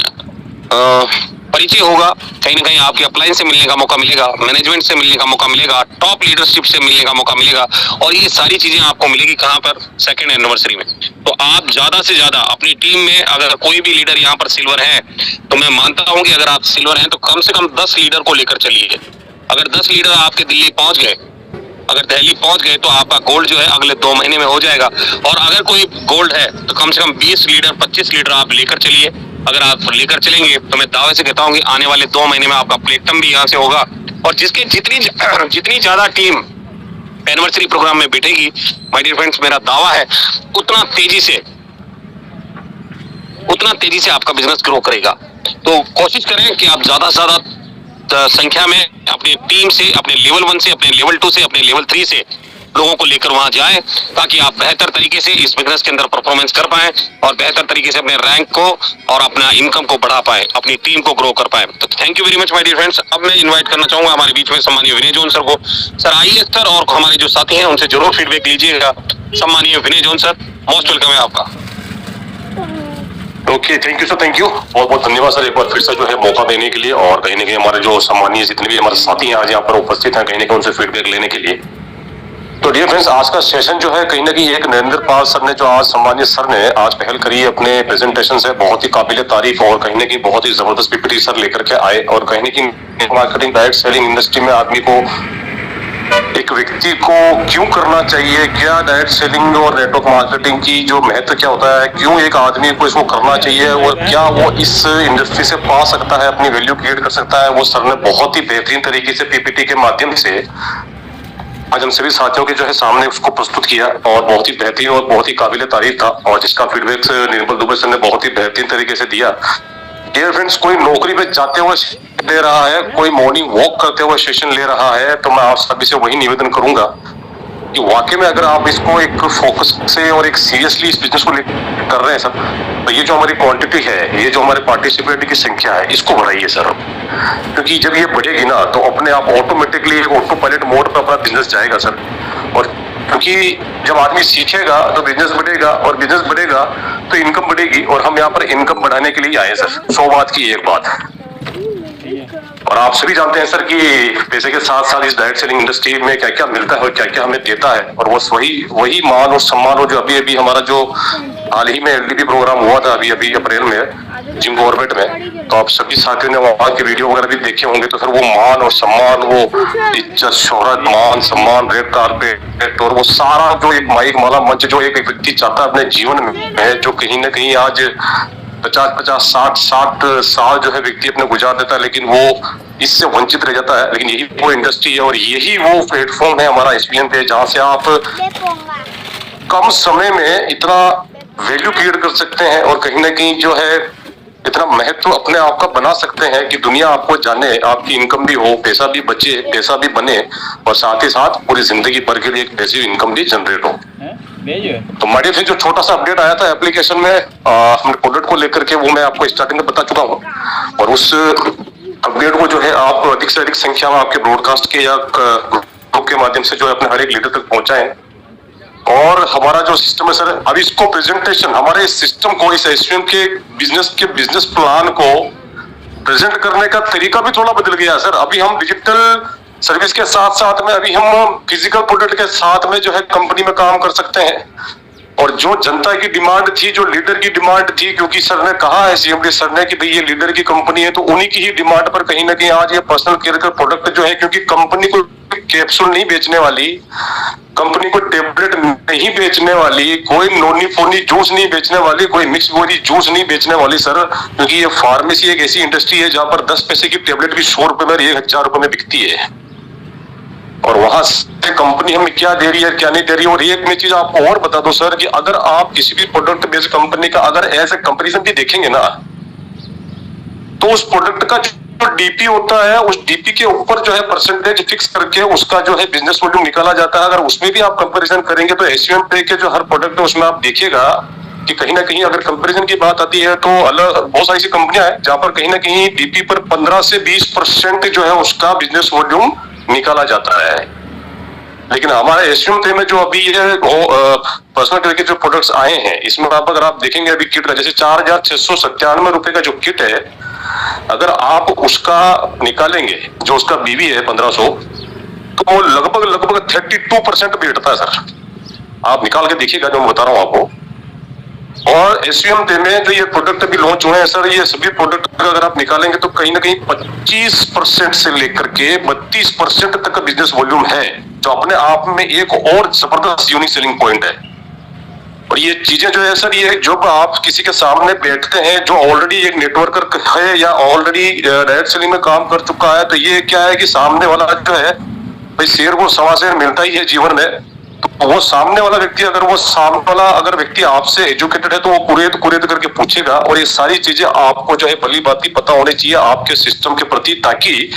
परिचय होगा, कहीं ना कहीं आपके अपलाइन से मिलने का मौका मिलेगा, मैनेजमेंट से मिलने का मौका मिलेगा, टॉप लीडरशिप से मिलने का मौका मिलेगा और ये सारी चीजें आपको मिलेगी कहां पर, सेकंड एनिवर्सरी में। तो आप ज्यादा से ज्यादा अपनी टीम में अगर कोई भी लीडर यहाँ पर सिल्वर है तो मैं मानता हूं कि अगर आप सिल्वर हैं तो कम से कम 10 लीडर को लेकर चलिए। अगर 10 लीडर आपके दिल्ली पहुंच गए, अगर दिल्ली पहुंच गए तो आपका गोल्ड जो है अगले 2 महीने में हो जाएगा। और अगर कोई गोल्ड है तो कम से कम 20 लीडर 25 लीडर आप लेकर चलिए। अगर आप लेकर चलेंगे तो मैं दावे से कहता हूं कि आने वाले 2 महीने में आपका प्लेटिनम भी यहाँ से होगा और जिसके जितनी ज्यादा टीम एनिवर्सरी प्रोग्राम में बैठेगी माय डियर फ्रेंड्स, मेरा दावा है उतना तेजी से आपका बिजनेस ग्रो करेगा। तो कोशिश करें कि आप ज्यादा से ज्यादा संख्या में अपनी टीम से, अपने लेवल 1 से, अपने लेवल 2 से, अपने लेवल 3 से लोगों को लेकर वहां जाएं ताकि आप बेहतर तरीके से इस बिजनेस के अंदर परफॉर्मेंस कर पाएं और बेहतर तरीके से अपने रैंक को और अपना इनकम को बढ़ा पाएं, अपनी टीम को ग्रो कर पाएं। तो thank you very much my dear friends. अब मैं इनवाइट करना चाहूंगा हमारे बीच में सम्मानीय विनय जॉन सर को। सर आइए सर, और हमारे जो साथी हैं उनसे जरूर फीडबैक लीजिएगा। सम्मानीय Vinay John sir, most welcome है आपका। Okay, thank you sir, thank you, बहुत बहुत धन्यवाद सर एक बार फिर से जो है मौका देने के लिए और कहीं ना कहीं हमारे जो सम्मानीय जितने भी हमारे साथी हैं आज यहाँ पर उपस्थित हैं कहीं ना कहीं उनसे फीडबैक लेने के लिए। तो डियर फ्रेंड्स, आज का सेशन जो है कहीं ना कहीं एक नरेंद्र पाल सर ने जो आज सम्मानीय सर ने आज पहल करी अपने प्रेजेंटेशन से, बहुत ही काबिल तारीफ और कहीं ना कहीं बहुत ही जबरदस्त पीपीटी सर लेकर के आए और कहीं ना कहीं मार्केटिंग डायरेक्ट सेलिंग इंडस्ट्री में आदमी को, एक व्यक्ति को क्यों करना चाहिए, क्या डायरेक्ट सेलिंग और नेटवर्क मार्केटिंग की जो महत्व क्या होता है, क्यों एक आदमी को इसको करना चाहिए और क्या वो इस इंडस्ट्री से पा सकता है, अपनी वैल्यू क्रिएट कर सकता है, वो सर ने बहुत ही बेहतरीन तरीके से पीपीटी के माध्यम से आज हम सभी साथियों के जो है सामने उसको प्रस्तुत किया और बहुत ही बेहतरीन और बहुत ही काबिल तारीफ था और जिसका फीडबैक निर्मल दुबे सर ने बहुत ही बेहतरीन तरीके से दिया। डियर फ्रेंड्स, कोई नौकरी पे जाते हुए ले रहा है, कोई मॉर्निंग वॉक करते हुए सेशन ले रहा है, तो मैं आप सभी से वही निवेदन करूंगा कि वाकई में अगर आप इसको एक फोकस से और एक सीरियसली इस बिजनेस को कर रहे हैं सर, तो ये जो हमारी क्वांटिटी है, ये जो हमारे पार्टिसिपेट की संख्या है, इसको बढ़ाइए सर, क्योंकि जब ये बढ़ेगी ना तो अपने आप ऑटोमेटिकली एक ऑटो पायलट मोड पर अपना बिजनेस जाएगा सर। और क्योंकि जब आदमी सीखेगा तो बिजनेस बढ़ेगा और बिजनेस बढ़ेगा तो इनकम बढ़ेगी और हम यहाँ पर इनकम बढ़ाने के लिए आए सर। 100 बात की एक बात। और आप सभी जानते हैं सर कि पैसे के साथ साथ इस डायरेक्ट सेलिंग इंडस्ट्री में क्या क्या मिलता है और क्या क्या हमें देता है और वो वही मान और सम्मान, और जो अभी हमारा जो हाल ही में एलडीपी प्रोग्राम हुआ था अभी अप्रैल में जिम गवर्नमेंट में, तो आप सभी साथियों ने वहां के वीडियो वगैरह भी देखे होंगे। तो फिर वो मान और सम्मान, वो इज्जत, शोहरत, मान सम्मान, रेड कारपेट और वो सारा जो एक माइक माला मंच जो एक व्यक्ति चाहता है अपने जीवन में, जो कहीं ना कहीं आज 50, 60 साल जो है व्यक्ति अपने गुजार देता है लेकिन वो इससे वंचित रह जाता है। लेकिन यही वो इंडस्ट्री है और यही वो प्लेटफॉर्म है हमारा एसपीएन पे, जहाँ से आप कम समय में इतना वैल्यू क्रिएट कर सकते हैं और कहीं ना कहीं जो है इतना महत्व अपने आप का बना सकते हैं कि दुनिया आपको जाने, आपकी इनकम भी हो, पैसा भी बचे, पैसा भी बने और साथ ही साथ पूरी जिंदगी भर के लिए एक पैसिव इनकम भी जनरेट हो। तो माइडियर फ्रेंड, जो छोटा सा अपडेट आया था एप्लीकेशन में अपने प्रोडक्ट को लेकर के, वो मैं आपको स्टार्टिंग में बता चुका हूँ और उस अपडेट को जो है आप अधिक से अधिक संख्या में आपके ब्रॉडकास्ट के या ग्रुप के माध्यम से जो है अपने हर एक लीडर तक पहुंचाएं। और हमारा जो सिस्टम है सर, अब इसको प्रेजेंटेशन, हमारे इस सिस्टम को, इस एसपीएम के बिजनेस प्लान को प्रेजेंट करने का तरीका भी थोड़ा बदल गया सर। अभी हम डिजिटल सर्विस के साथ साथ में अभी हम फिजिकल प्रोडक्ट के साथ में जो है कंपनी में काम कर सकते हैं। और जो जनता की डिमांड थी, जो लीडर की डिमांड थी, क्योंकि सर ने कहा है, सीएमडी सर ने, कि भाई ये लीडर की कंपनी है, तो उन्हीं की ही डिमांड पर कहीं ना कहीं आज ये पर्सनल केयर का प्रोडक्ट जो है, क्योंकि कंपनी को कैप्सूल नहीं बेचने वाली, कंपनी को टेबलेट नहीं बेचने वाली, कोई नोनी फोनी जूस नहीं बेचने वाली, कोई मिक्स गोली जूस नहीं बेचने वाली सर, क्योंकि ये फार्मेसी एक ऐसी इंडस्ट्री है जहां पर 10 पैसे की टेबलेट भी 100 रुपए में, 1000 रुपए में बिकती है। और वहां से कंपनी हमें क्या दे रही है, क्या नहीं दे रही है। और एक मैं चीज आपको और बता दो सर, कि अगर आप किसी भी प्रोडक्ट बेस्ड कंपनी का अगर ऐसे कंपैरिजन भी देखेंगे ना, तो उस प्रोडक्ट का जो डीपी होता है उस डीपी के ऊपर जो है परसेंटेज फिक्स करके उसका जो है बिजनेस वॉल्यूम निकाला जाता है। अगर उसमें भी आप कंपैरिजन करेंगे तो एसयूएम पे के जो हर प्रोडक्ट है उसमें आप देखिएगा कि कहीं ना कहीं अगर कंपैरिजन की बात आती है तो अलग बहुत सारी ऐसी कंपनियां हैं जहां पर कहीं ना कहीं डीपी पर 15 से 20% जो है उसका बिजनेस वॉल्यूम निकाला जाता है। लेकिन हमारे एसयूएम थे में जो अभी ये पर्सनल केयर के जो प्रोडक्ट्स आए हैं इसमें आप अगर आप देखेंगे अभी किट का जैसे 4,697 रुपए का जो किट है, अगर आप उसका निकालेंगे जो उसका बीवी है 1500 तो वो लगभग 32% बैठता है सर। आप निकाल के देखिएगा जो मैं बता रहा हूँ आपको। और एसयूएम में जो ये प्रोडक्ट अभी लॉन्च हुए हैं सर, ये सभी प्रोडक्ट अगर आप निकालेंगे तो कहीं ना कहीं 25% से लेकर के 32% तक का बिजनेस वॉल्यूम है, जो अपने आप में एक और जबरदस्त यूनिक सेलिंग पॉइंट है। और ये चीजें जो है सर, ये जब आप किसी के सामने बैठते हैं जो ऑलरेडी एक नेटवर्कर है या ऑलरेडी डायरेक्ट सेलिंग में काम कर चुका है, तो ये क्या है कि सामने वाला जो है भाई शेर को सवा शेर मिलता ही है जीवन में। तो वो सामने वाला व्यक्ति अगर व्यक्ति आपसे एजुकेटेड है तो वो कुरेद करके पूछेगा। और ये सारी चीजें आपको जो है भली बात पता होनी चाहिए आपके सिस्टम के प्रति, ताकि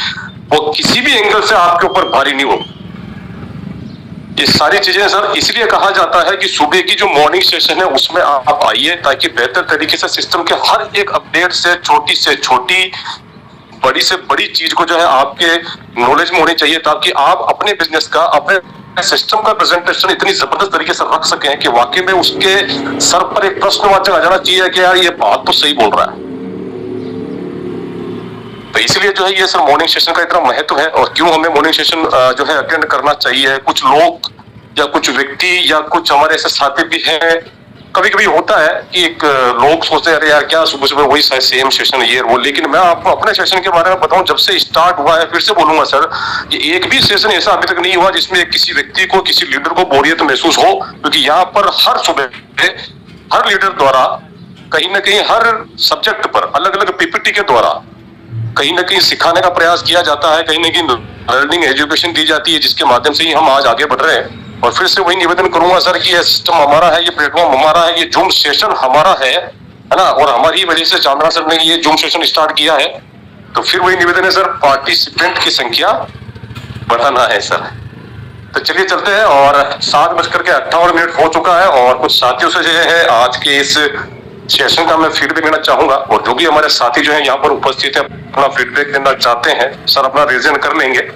वो किसी भी एंगल से आपके ऊपर भारी नहीं हो। ये सारी चीजें सर इसलिए कहा जाता है कि सुबह की जो मॉर्निंग सेशन है उसमें आप आइए, ताकि बेहतर तरीके से सिस्टम के हर एक अपडेट से छोटी बड़ी से बड़ी चीज को जो है आपके नॉलेज में होनी चाहिए, ताकि आप अपने बिजनेस का अपने सिस्टम का प्रेजेंटेशन इतनी जबरदस्त तरीके से रख सकें कि वाकई में उसके सर पर एक प्रश्नवाचक आ जाना चाहिए कि यार ये बात तो सही बोल रहा है। तो इसलिए जो है ये सर मॉर्निंग सेशन का इतना महत्व है। और क्यों हमें मॉर्निंग सेशन जो है अटेंड करना चाहिए, कुछ लोग या कुछ व्यक्ति या कुछ हमारे ऐसे साथी भी हैं, कभी कभी होता है कि एक लोग सोचते हैं अरे यार क्या सुबह सुबह वही सेम सेशन ये वो। लेकिन मैं आपको अपने सेशन के बारे में बताऊं, जब से स्टार्ट हुआ है, फिर से बोलूंगा सर, ये एक भी सेशन ऐसा अभी तक नहीं हुआ जिसमें किसी व्यक्ति को किसी लीडर को बोरियत महसूस हो। क्योंकि यहाँ पर हर सुबह हर लीडर द्वारा कहीं ना कहीं हर सब्जेक्ट पर अलग अलग पीपीटी के द्वारा कहीं ना कहीं सिखाने का प्रयास किया जाता है, कहीं ना कहीं लर्निंग एजुकेशन दी जाती है, जिसके माध्यम से ही हम आज आगे बढ़ रहे हैं। और फिर से वही निवेदन करूंगा सर कि ये सिस्टम हमारा है, ये प्लेटफॉर्म हमारा है, ये जूम सेशन हमारा है ना, और हमारी वजह से चांदना सर ने ये जूम सेशन स्टार्ट किया है। तो फिर वही निवेदन है सर, पार्टिसिपेंट की संख्या बढ़ाना है सर। तो चलिए चलते हैं। और 7:58 हो चुका है और कुछ साथियों से जो है आज के इस सेशन का मैं फीडबैक लेना चाहूंगा। और जो भी हमारे साथी जो है यहाँ पर उपस्थित है अपना फीडबैक देना चाहते हैं सर, अपना रेजन कर लेंगे।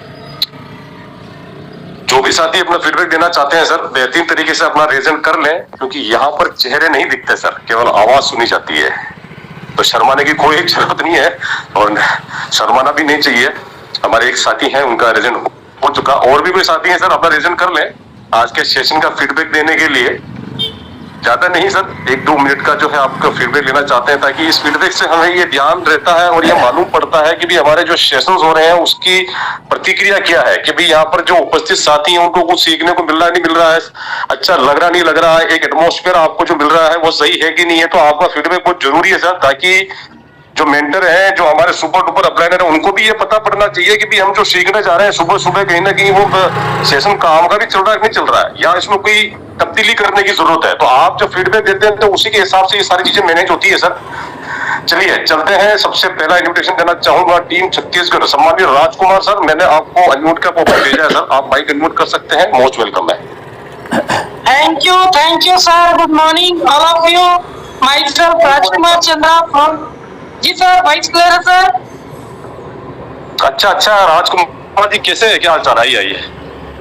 जो भी साथी अपना फीडबैक देना चाहते हैं सर, बेहतरीन तरीके से अपना रेजन कर लें, क्योंकि यहाँ पर चेहरे नहीं दिखते सर, केवल आवाज सुनी जाती है। तो शर्माने की कोई जरूरत नहीं है और शर्माना भी नहीं चाहिए। हमारे एक साथी हैं, उनका रेजन हो चुका। और भी कोई साथी हैं सर, अपना रेजन कर लें आज के सेशन का फीडबैक देने के लिए। ज्यादा नहीं सर, 1-2 मिनट का जो है आपका फीडबैक लेना चाहते हैं, ताकि इस फीडबैक से हमें ये ध्यान रहता है और ये मालूम पड़ता है कि भी हमारे जो सेशंस हो रहे हैं उसकी प्रतिक्रिया क्या है, कि भी यहाँ पर जो उपस्थित साथी हैं उनको कुछ सीखने को मिल रहा है नहीं मिल रहा है, अच्छा लग रहा नहीं लग रहा है, एक एटमॉस्फेयर आपको जो मिल रहा है वो सही है कि नहीं है। तो आपका फीडबैक बहुत जरूरी है सर, ताकि जो मेंटर है, जो हमारे सुपर डुपर अपलाइनर है, उनको भी ये पता पड़ना चाहिए कि भी हम जो सीखने जा रहे हैं सुबह सुबह कहीं ना कहीं वो सेशन काम का भी चल रहा है नहीं चल रहा है, या इसमें कोई तब्दीली करने की जरूरत है। तो आप जो फीडबैक देते हैं तो उसी के हिसाब से ये सारी चीजें मैनेज होती है सर। चलिए चलते हैं। सबसे पहला इन्विटेशन देना चाहूंगा टीम छत्तीसगढ़, सम्मानित राजकुमार सर, मैंने आपको अनम्यूट का ऑप्शन भेजा है सर, आप माइक अनम्यूट कर सकते हैं, मोस्ट वेलकम है। Thank you, sir. Good morning, all of you. Myself, Rajkumar Chandra from. जी सर, वाइस प्लेयर है सर। अच्छा राजकुमार जी, कैसे है, क्या हाल चाल? आइए।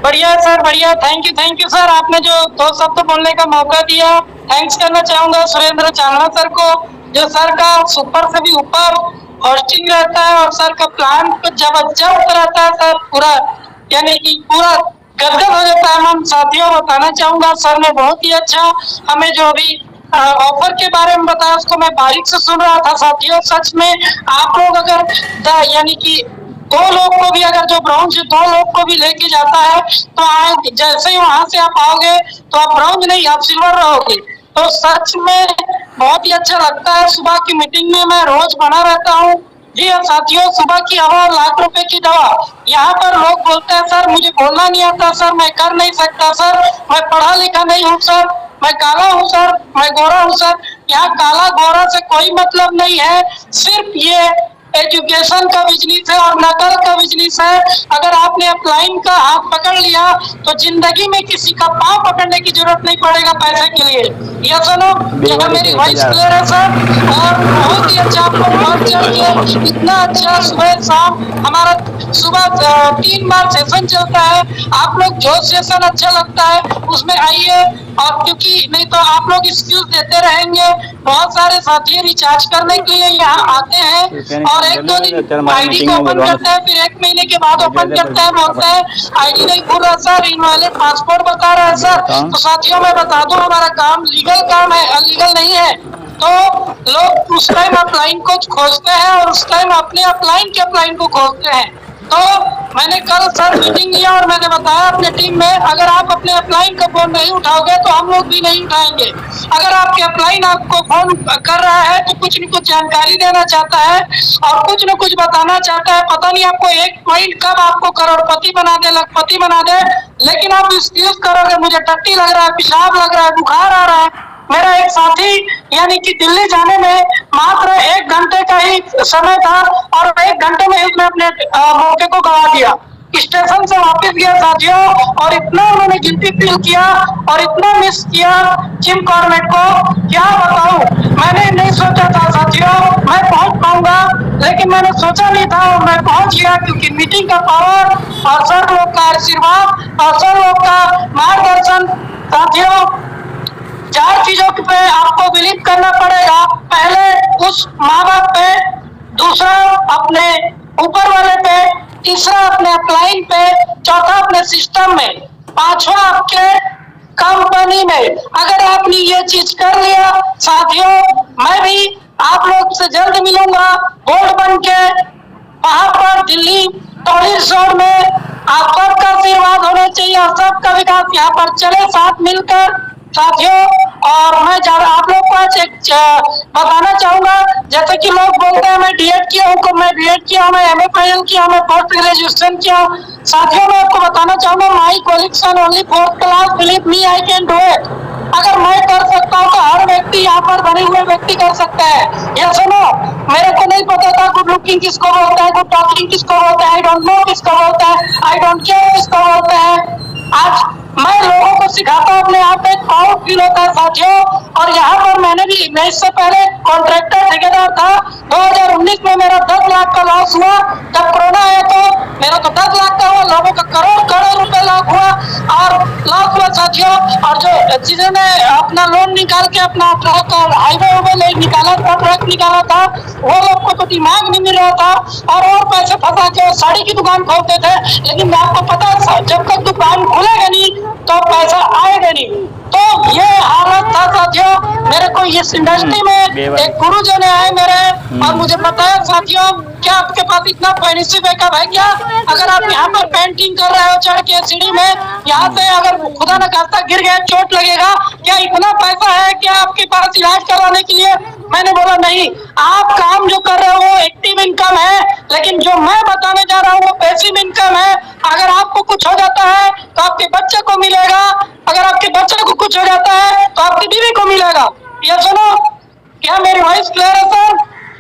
बढ़िया है सर, बढ़िया। थैंक यू सर, आपने जो 2 शब्द बोलने का मौका दिया। थैंक्स करना चाहूंगा सुरेंद्र चांदना सर को, जो सर का सुपर से भी ऊपर होस्टिंग रहता है और सर का प्लान तो जबरदस्त रहता है सर, पूरा यानी कि पूरा गदगद हो जाता है। हम साथियों बताना चाहूंगा, सर ने बहुत ही अच्छा हमें जो भी ऑफर के बारे में बताया उसको मैं बारीक से सुन रहा था साथियों। सच में आप लोग अगर यानी कि 2 लोग को भी, अगर जो ब्राउन्ज 2 लोग को भी लेके जाता है तो जैसे ही वहां से आप आओगे तो आप ब्राउन्ज नहीं, आप सिल्वर रहोगे। तो सच में बहुत ही अच्छा लगता है। सुबह की मीटिंग में मैं रोज बना रहता हूँ। जी हाँ साथियों, सुबह की हवा लाख रुपए की दवा। यहाँ पर लोग बोलते हैं सर मुझे बोलना नहीं आता सर, मैं कर नहीं सकता सर, मैं पढ़ा लिखा नहीं हूँ सर, मैं काला हूँ सर, मैं गोरा हूँ सर। यहाँ काला गोरा से कोई मतलब नहीं है, सिर्फ ये एजुकेशन का बिजनेस है और नकल का बिजनेस है। अगर आपने अपलाइन का हाथ पकड़ लिया तो जिंदगी में किसी का पांव पकड़ने की जरूरत नहीं पड़ेगा पैसे के लिए। ये सुनो, क्या मेरी वॉइस क्लियर है सर? और बहुत ही अच्छा आपको बहुत चढ़ इतना अच्छा सुबह शाम हमारा सुबह 3 बार सेशन चलता है। आप लोग जो सेशन अच्छा लगता है उसमें आइए, और क्योंकि नहीं तो आप लोग एक्सक्यूज देते रहेंगे। बहुत सारे साथी रिचार्ज करने के लिए यहाँ आते हैं और 1-2 दिन आईडी को ओपन करते हैं, फिर 1 महीने के बाद ओपन करते हैं, बोलते हैं आईडी नहीं खुल रहा सर, इनवैलिड पासपोर्ट बता रहा है सर। तो साथियों मैं बता दूं, हमारा काम लीगल काम है, अनलीगल नहीं है। तो लोग उस टाइम अपलाइन को खोजते हैं और उस टाइम अपने अपलाइन के अपलाइन को खोजते हैं। तो मैंने कल सर मीटिंग लिया और मैंने बताया अपने टीम में, अगर आप अपने अपलाइन का फोन नहीं उठाओगे तो हम लोग भी नहीं उठाएंगे। अगर आपके अपलाइन आपको फोन कर रहा है तो कुछ न कुछ जानकारी देना चाहता है और कुछ न कुछ बताना चाहता है। पता नहीं आपको एक पॉइंट कब आपको करोड़पति बना दे, लखपति बना दे, लेकिन आप एक्सक्यूज करोगे मुझे टट्टी लग रहा है, पेशाब लग रहा है, बुखार आ रहा है। मेरा एक साथी यानी कि दिल्ली जाने में मात्र 1 घंटे का ही समय था और 1 घंटे में उसने अपने मौके को गवा दिया। स्टेशन से वापस गया साथियों, और इतना उन्होंने गिल्टी फील किया और इतना मिस किया जिम कॉर्बेट को, क्या बताऊं। मैंने नहीं सोचा था साथियों मैं पहुंच पाऊंगा, लेकिन मैंने सोचा नहीं था और मैं पहुंच गया, क्योंकि मीटिंग का पावर और सर लोग का आशीर्वाद और सर लोग का मार्गदर्शन। साथियों 4 चीजों पे आपको बिलीव करना पड़ेगा। पहले उस माँ बाप पे, दूसरा अपने ऊपर वाले पे, तीसरा अपने अपलाइन पे, चौथा अपने सिस्टम में, पांचवा आपके कंपनी में। अगर आपने ये चीज कर लिया साथियों, मैं भी आप लोग से जल्द मिलूंगा बोर्ड बन के वहां पर दिल्ली टॉयलेट जोन में। आप सबका आशीर्वाद होना चाहिए और सबका विकास यहाँ पर चले साथ मिलकर साथियों। और मैं आप लोग को आज एक बताना चाहूंगा, जैसे कि लोग बोलते हैं मैं डीएड किया हूँ, मैं बीएड किया हूँ, मैं एमए फाइनल किया हूँ, मैं पोस्ट ग्रेजुएशन किया हूँ। साथियों मैं आपको बताना चाहूंगा, माई qualification only 4th class, believe me I can do it. अगर मैं कर सकता हूँ तो हर व्यक्ति यहाँ पर बने हुए व्यक्ति कर सकता है। ये सुनो, मेरे को नहीं पता था गुड लुकिंग किसको बोलता है, गुड टॉकिंग किसको बोलता है, आई डोंट नो किसको बोलता है, आई डोंट केयर किसको बोलता है। आज मैं लोगों को सिखाता हूँ, अपने आप में प्राउड फील होता है साथियों। और यहाँ पर मैं इससे पहले कॉन्ट्रैक्टर ठेकेदार था। 2019 में मेरा 10 लाख का लॉस हुआ। जब कोरोना आया तो मेरा तो 10 लाख का हुआ, लोगों का करोड़ रुपए लाख हुआ और लॉस हुआ साथियों। और जो चीजें ने अपना लोन निकाल के अपना ट्रक हाईवे निकाला था, ट्रक निकाला था, वो लोग को तो दिमाग नहीं मिल रहा था और पैसे फंसा के साड़ी की दुकान खोलते थे। लेकिन आपको पता है जब तक दुकान खुलेगा नहीं तो पैसा आएगा नहीं। तो ये हालत था साथियों। मेरे को इस इंडस्ट्री में एक गुरुजन आए मेरे और मुझे बताया साथियों, क्या आपके पास इतना फाइनेंशियल बैकअप है क्या? अगर आप यहाँ पर पेंटिंग कर रहे हो चढ़ के सीढ़ी में, यहाँ से अगर खुदा न खास्ता गिर गया चोट लगेगा, क्या इतना पैसा है क्या आपके पास इलाज करवाने के लिए? मैंने बोला नहीं, आप काम जो कर रहे हो वो एक्टिव इनकम है, लेकिन जो मैं बताने जा रहा हूँ वो पैसिव इनकम है। अगर आपको कुछ हो जाता है तो आपके बच्चे को मिलेगा, अगर आपके बच्चे को कुछ हो जाता है तो आपकी बीवी को मिलेगा। ये सुनो, क्या मेरी वॉइस क्लियर है सर?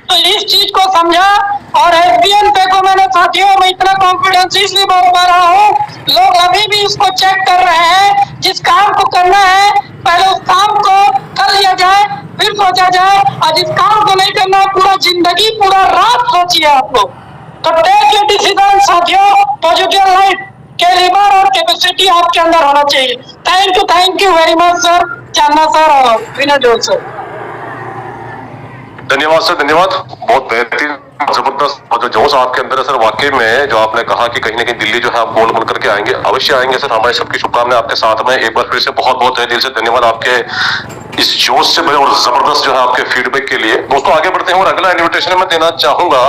तो इस चीज को समझा और एसबीएन पे को मैंने साथियों मैं इतना कॉन्फिडेंस इसलिए बोल पा रहा हूँ, लोग अभी भी इसको चेक कर रहे हैं। जिस काम को करना है पहले उस काम को कर लिया जाए, फिर सोचा जाए, और जिस काम को नहीं करना है पूरा जिंदगी पूरा रात सोचिए आप लोग। तो टेक योर डिसीजन साथियों, पॉजिटिव लाइफ कैलिबर और कैपेसिटी आपके अंदर होना चाहिए। Thank you very much sir, Chandana sir और विनय जोल सर। धन्यवाद सर, धन्यवाद। बहुत बेहतरीन, जबरदस्त और जो जोश आपके अंदर है सर, वाकई में जो आपने कहा कि कहीं ना कहीं दिल्ली जो है आप गोल्ड बन करके आएंगे, अवश्य आएंगे सर। हमारी सबकी शुभकामनाएं आपके साथ में। एक बार फिर से बहुत बहुत दिल से धन्यवाद आपके इस जोश से भरे और जबरदस्त जो है आपके फीडबैक के लिए। दोस्तों आगे बढ़ते हैं और अगला इन्विटेशन मैं देना चाहूंगा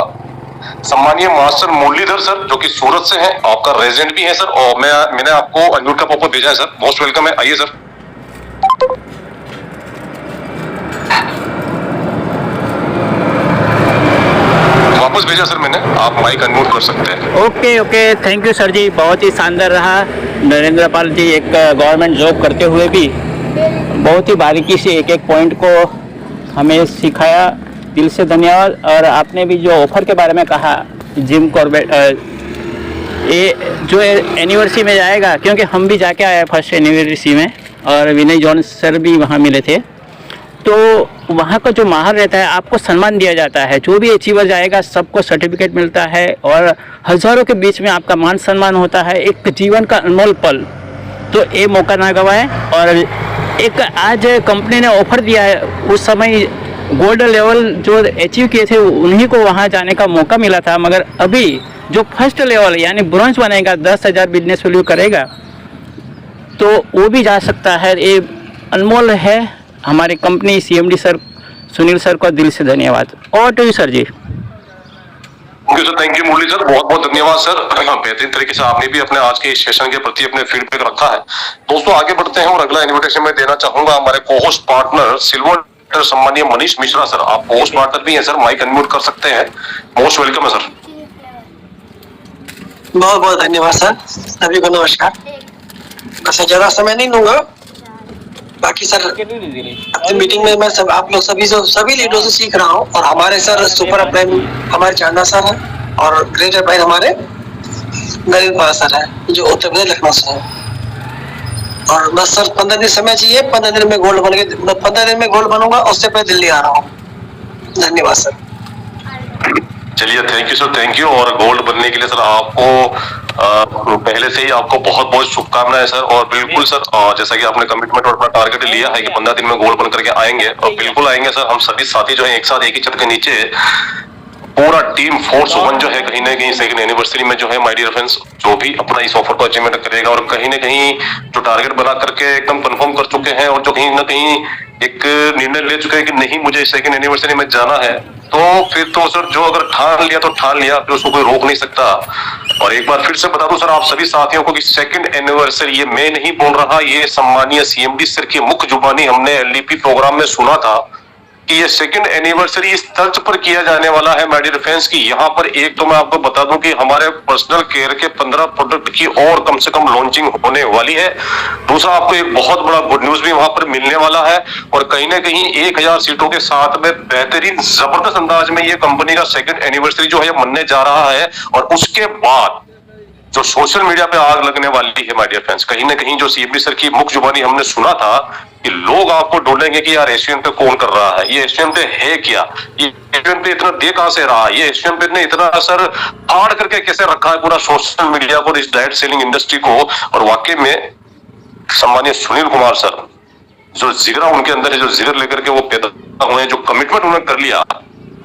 सम्मानीय मास्टर मुरलीधर सर, जो कि सूरत से हैं, आपका रेजिडेंट भी है सर, और मैंने आपको अनम्यूट का पॉपअप भेजा है सर। मोस्ट वेलकम है, आइए सर। वापस भेजा सर मैंने, आप माइक अनम्यूट कर सकते हैं। ओके, थैंक यू सर जी, बहुत ही शानदार रहा। नरेंद्र पाल जी एक गवर्नमेंट जॉब करते हुए भी बहुत ही बारीकी से एक एक पॉइंट को हमें सिखाया दिल से धन्यवाद। और आपने भी जो ऑफर के बारे में कहा जिम कॉर्बेट, ये जो एनिवर्सरी में जाएगा, क्योंकि हम भी जाके आए फर्स्ट एनिवर्सरी में और विनय जॉन सर भी वहाँ मिले थे, तो वहाँ का जो माहौल रहता है, आपको सम्मान दिया जाता है। जो भी अचीवर जाएगा सबको सर्टिफिकेट मिलता है और हज़ारों के बीच में आपका मान सम्मान होता है, एक जीवन का अनमोल पल। तो ये मौका ना गवाएं। और एक आज कंपनी ने ऑफर दिया है, उस समय गोल्ड लेवल जो अचीव किए थे उन्हीं को वहाँ जाने का मौका मिला था, मगर अभी जो फर्स्ट लेवल यानी ब्रॉन्ज बनेगा, 10,000 बिजनेस वैल्यू करेगा, तो वो भी जा सकता है। ये अनमोल है। हमारे company CMD sir Sunil sir को दिल से धन्यवाद। और to you sir ji. Okay sir, thank you Murali sir, बहुत बहुत धन्यवाद सर। बेहतरीन तरीके से आपने भी अपने आज के इस सेशन के प्रति अपने फीडबैक रखा है। दोस्तों आगे बढ़ते हैं और अगला इन्विटेशन मैं देना चाहूंगा हमारे को-होस्ट पार्टनर सिल्वर सम्मानीय मनीष मिश्रा सर। आप को-होस्ट पार्टनर भी हैं सर, माइक अनम्यूट कर सकते हैं। मोस्ट वेलकम है सर। बहुत बहुत धन्यवाद सर, सभी को नमस्कार। अच्छा, ज्यादा समय नहीं लूंगा। बाकी सर अपनी मीटिंग में मैं सब आप लोग सभी लीडरों से सीख रहा हूँ। और हमारे सर सुपर अपराइम हमारे चांदा सर हैं और ग्रेटर अपराइम हमारे नरेंद्र पाल सर हैं जो उत्तर प्रदेश लखनऊ से हैं। और बस सर 15 दिन समय चाहिए, 15 दिन में गोल्ड बन के 15 दिन में गोल्ड बनूंगा। उससे पहले दिल्ली आ रहा हूँ। धन्यवाद सर। चलिए, thank you sir, thank you. और गोल्ड बनने के लिए सर आपको पहले से ही आपको बहुत बहुत शुभकामनाएं सर। और बिल्कुल सर, जैसा कि आपने कमिटमेंट और अपना टारगेट लिया है कि 15 दिन में गोल्ड बन करके आएंगे, और बिल्कुल आएंगे सर। हम सभी साथी जो है एक साथ एक ही छत के नीचे पूरा टीम फोर्स वन जो है कहीं ना कहीं सेकंड एनिवर्सरी में जो है माय डियर फ्रेंड्स जो भी अपना इस ऑफर को अचीवमेंट करेगा और कहीं ना कहीं जो टारगेट बना करके एकदम कंफर्म कर चुके हैं और जो कहीं ना कहीं एक निर्णय ले चुके हैं कि नहीं मुझे सेकंड एनिवर्सरी में जाना है, तो फिर तो सर जो अगर ठान लिया तो ठान लिया, फिर उसको कोई रोक नहीं सकता। और एक बार फिर से बता दूं सर आप सभी साथियों को कि सेकंड एनिवर्सरी, ये मैं नहीं बोल रहा, ये सम्मानीय CMD सर की मुख्य जुबानी हमने LDP प्रोग्राम में सुना था कि ये सेकंड एनिवर्सरी इस तर्ज पर किया जाने वाला है माय डियर फ्रेंड्स की यहाँ पर एक तो मैं आपको बता दूं कि हमारे पर्सनल केयर के 15 प्रोडक्ट की और कम से कम लॉन्चिंग होने वाली है। दूसरा, आपको एक बहुत बड़ा गुड न्यूज भी वहां पर मिलने वाला है और कहीं ना कहीं 1000 सीटों के साथ में बेहतरीन जबरदस्त अंदाज में ये कंपनी का सेकंड एनिवर्सरी जो है मनने जा रहा है। और उसके बाद जो सोशल मीडिया पे आग लगने वाली है माय डियर फ्रेंड्स, कहीं ना कहीं जो CMD सर की मुख्य जुबानी हमने सुना था कि लोग आपको ढूंढेंगे कि यार एशियन पे कौन कर रहा है, ये एशियन पे है क्या, ये एशियन पे इतना दे कहां से रहा, ये एशियन पे ने इतना असर फाड़ करके कैसे रखा है पूरा सोशल मीडिया को, इस डायरेक्ट सेलिंग इंडस्ट्री को। और वाकई में सम्मानीय सुनील कुमार सर, जो जिगरा उनके अंदर है, जो जिगर लेकर के वो पैदा हुए, जो कमिटमेंट उन्होंने कर लिया,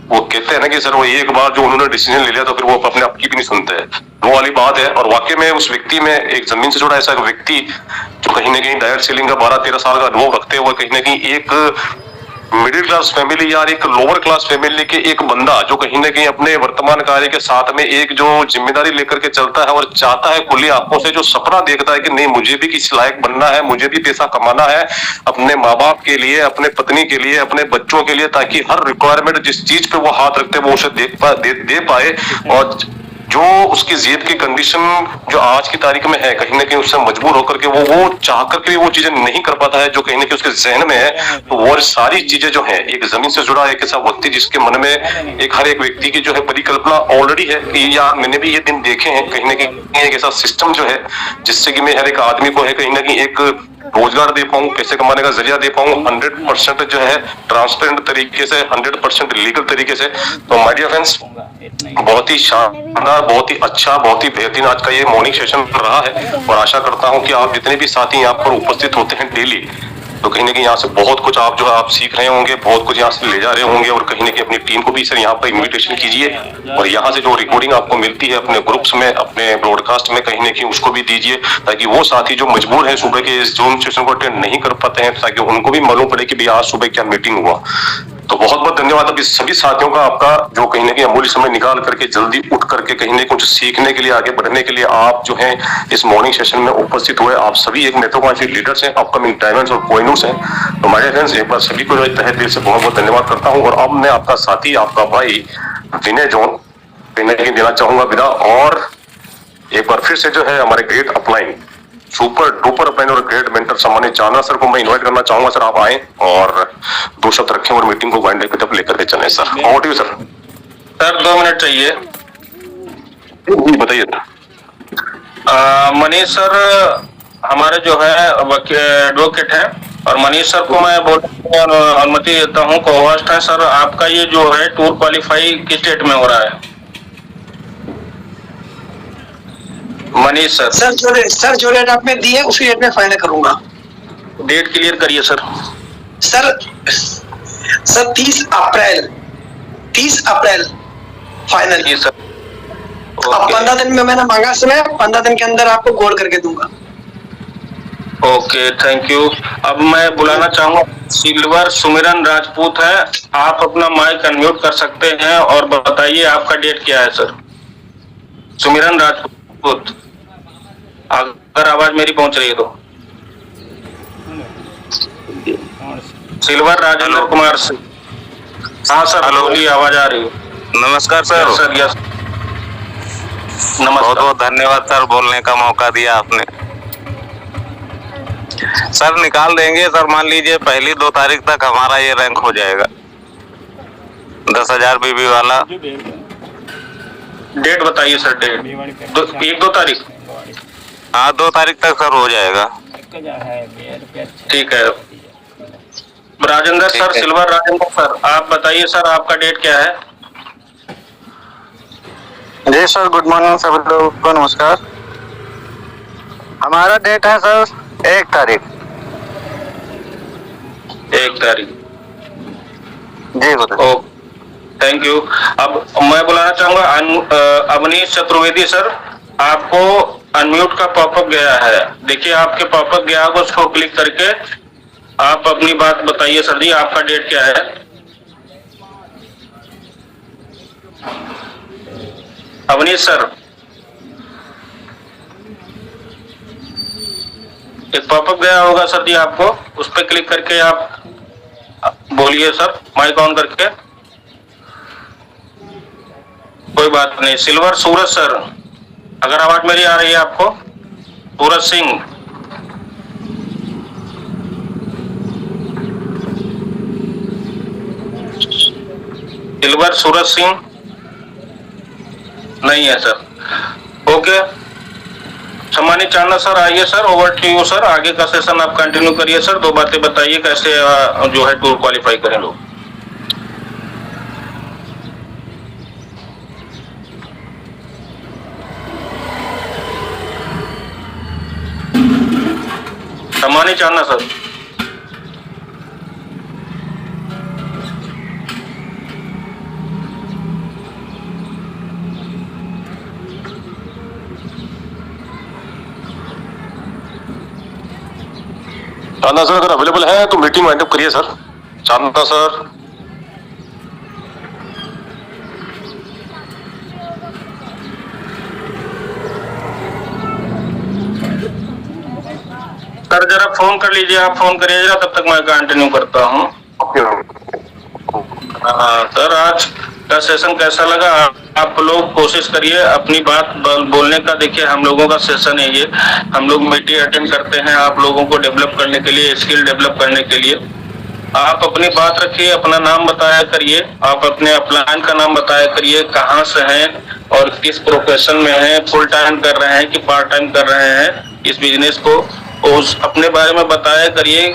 वो कहते हैं ना कि सर वो एक बार जो उन्होंने डिसीजन ले लिया तो फिर वो अपने आप की भी नहीं सुनते हैं, वो वाली बात है। और वाकई में उस व्यक्ति में एक जमीन से जुड़ा ऐसा व्यक्ति जो कहीं ना कहीं डायरेक्ट सेलिंग का 12-13 साल का अनुभव रखते हुए कहीं ना कहीं एक मिडिल क्लास फैमिली या एक लोअर क्लास फैमिली के एक बंदा जो कहीं ना कहीं अपने वर्तमान कार्य के साथ में एक जो जिम्मेदारी लेकर के चलता है और चाहता है खुली आंखों से, जो सपना देखता है कि नहीं मुझे भी किस लायक बनना है, मुझे भी पैसा कमाना है अपने माँ बाप के लिए, अपने पत्नी के लिए, अपने बच्चों के लिए, ताकि हर रिक्वायरमेंट जिस चीज पे वो हाथ रखते वो उसे दे पाए। और जो उसकी जेब की कंडीशन जो आज की तारीख में है कहीं ना कहीं उससे मजबूर होकर के वो चाह करके वो चीजें नहीं कर पाता है जो कहीं ना कहीं उसके जहन में है। तो वो सारी चीजें जो है एक जमीन से जुड़ा एक ऐसा व्यक्ति जिसके मन में एक हर एक व्यक्ति की जो है परिकल्पना ऑलरेडी है कि यार मैंने भी ये दिन देखे हैं, कहीं ना कहीं एक ऐसा सिस्टम जो है जिससे कि मैं हर एक आदमी को है कहीं ना कहीं एक रोजगार दे पाऊं, पैसे कमाने का जरिया दे पाऊं 100% जो है ट्रांसपेरेंट तरीके से, 100% लीगल तरीके से। तो माय डियर फ्रेंड्स, बहुत ही शानदार, बहुत ही अच्छा, बहुत ही बेहतरीन आज का ये मॉर्निंग सेशन रहा है। और आशा करता हूं कि आप जितने भी साथी यहाँ पर उपस्थित होते हैं डेली, तो कहीं ना कहीं यहाँ से बहुत कुछ आप जो है आप सीख रहे होंगे, बहुत कुछ यहाँ से ले जा रहे होंगे। और कहीं ना कहीं अपनी टीम को भी सर यहाँ पर इन्विटेशन कीजिए और यहाँ से जो रिकॉर्डिंग आपको मिलती है अपने ग्रुप्स में, अपने ब्रॉडकास्ट में, कहीं ना कहीं उसको भी दीजिए, ताकि वो साथी जो मजबूर है सुबह के इस जूम सेशन को अटेंड नहीं कर पाते हैं, ताकि उनको भी मालूम पड़े कि भाई आज सुबह क्या मीटिंग हुआ। तो बहुत बहुत धन्यवाद अभी सभी साथियों का, आपका जो कहीं ना कहीं अमूल्य समय निकाल करके जल्दी उठ करके कहीं ना कुछ सीखने के लिए, आगे बढ़ने के लिए आप जो है इस मॉर्निंग सेशन में उपस्थित हुए। आप सभी एक महत्वकांक्षी लीडर्स हैं, अपकमिंग डायमंड्स और कोहिनूर्स हैं। तो हमारे फ्रेंड्स एक बार सभी को तहे दिल से बहुत बहुत धन्यवाद करता हूँ। और अब मैं आपका साथी, आपका भाई विनय जॉन कहीं ना कहीं देना चाहूंगा विदा। और एक बार फिर से जो है हमारे ग्रेट अपलाइन सुपर डुपर पेन और ग्रेट मेंटर सम्मानित चांदना सर को मैं इनवाइट करना चाहूंगा सर, आप आए और 2 शब्द रखें और मीटिंग को वाइंड अप तक लेकर के चलें sir. Over to you sir. Sir 2 minute चाहिए। जी बताइए सर। मनीष सर हमारे जो है एडवोकेट है, और मनीष सर को मैं अनुमति देता हूँ, को होस्ट है सर। आपका ये जो है टूर क्वालिफाई किस डेट में हो रहा है? मनीष सर। सर जो रेट आपने दी है उसी रेट में फाइनल करूंगा। डेट क्लियर करिए सर। सर 30 अप्रैल फाइनल। जी सर। अब 15 दिन में मैंने मांगा समय, 15 दिन के अंदर आपको गोल करके दूंगा। Okay thank you. अब मैं बुलाना चाहूंगा सिल्वर सुमिरन राजपूत है, आप अपना माइक अनम्यूट कर सकते हैं और बताइए आपका डेट क्या है सर। सुमिरन राजपूत, अगर आवाज मेरी पहुंच रही है तो। सिल्वर राजेंद्र कुमार से। हाँ सर बोलिए, आवाज आ रही है। नमस्कार सर। Yes sir yes. बहुत नमस्कार। बहुत धन्यवाद सर, बोलने का मौका दिया आपने। सर निकाल देंगे सर, मान लीजिए पहली 2 तारीख तक हमारा ये रैंक हो जाएगा 10,000 बीबी वाला। डेट बताइए सर, डेट 1-2 तारीख। हाँ 2 तारीख तक सर हो जाएगा। ठीक है राजेंद्र ठीक सर, है। सिल्वर राजेंद्र सर, आप बताइए सर आपका डेट क्या है? जी सर, गुड मॉर्निंग सभी लोगों को नमस्कार। हमारा डेट है सर 1 तारीख। 1 तारीख। जी बताइए। ओ थैंक यू। अब मैं बुलाना चाहूंगा अवनीश चतुर्वेदी सर, आपको अनम्यूट का पॉपअप गया है, देखिए आपके पॉपअप गया होगा, उसको क्लिक करके आप अपनी बात बताइए सर जी, आपका डेट क्या है? अवनीश सर, एक पॉपअप गया होगा सर जी आपको, उस पर क्लिक करके आप बोलिए सर, माइक ऑन करके। कोई बात नहीं। सिल्वर सूरज सर, अगर आवाज मेरी आ रही है आपको? सूरज सिंह। सिल्वर सूरज सिंह नहीं है सर। ओके सम्मानित चांदना सर, आइए sir, over to you sir. आगे का सेशन आप कंटिन्यू करिए सर। 2 बातें बताइए कैसे जो है टूर क्वालिफाई करें लोग। सम्मानित चांदना सर। चांदना सर अगर अवेलेबल है तो मीटिंग वाइंड अप करिए सर। चांदना सर। सर जरा फोन कर लीजिए, आप फोन करिए जरा, तब तक मैं कंटिन्यू करता हूँ। सर आज का सेशन कैसा लगा? आप लोग कोशिश करिए अपनी बात बोलने का। देखिए हम लोगों का सेशन है ये, हम लोग मीटिंग अटेंड करते हैं आप लोगों को डेवलप करने के लिए, स्किल डेवलप करने के लिए। आप अपनी बात रखिए, अपना नाम बताया करिए, आप अपने अपलाइन का नाम बताया करिए, कहाँ से हैं और किस प्रोफेशन में हैं, फुल टाइम कर रहे हैं कि पार्ट टाइम कर रहे हैं इस बिजनेस को, उस अपने बारे में बताया करिए,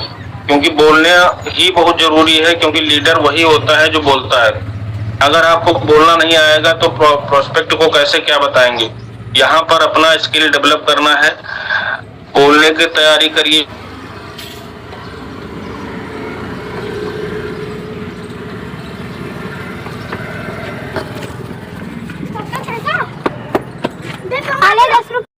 क्योंकि बोलना ही बहुत जरूरी है, क्योंकि लीडर वही होता है जो बोलता है। अगर आपको बोलना नहीं आएगा तो प्रोस्पेक्ट को कैसे क्या बताएंगे? यहाँ पर अपना स्किल डेवलप करना है, बोलने की तैयारी करिए।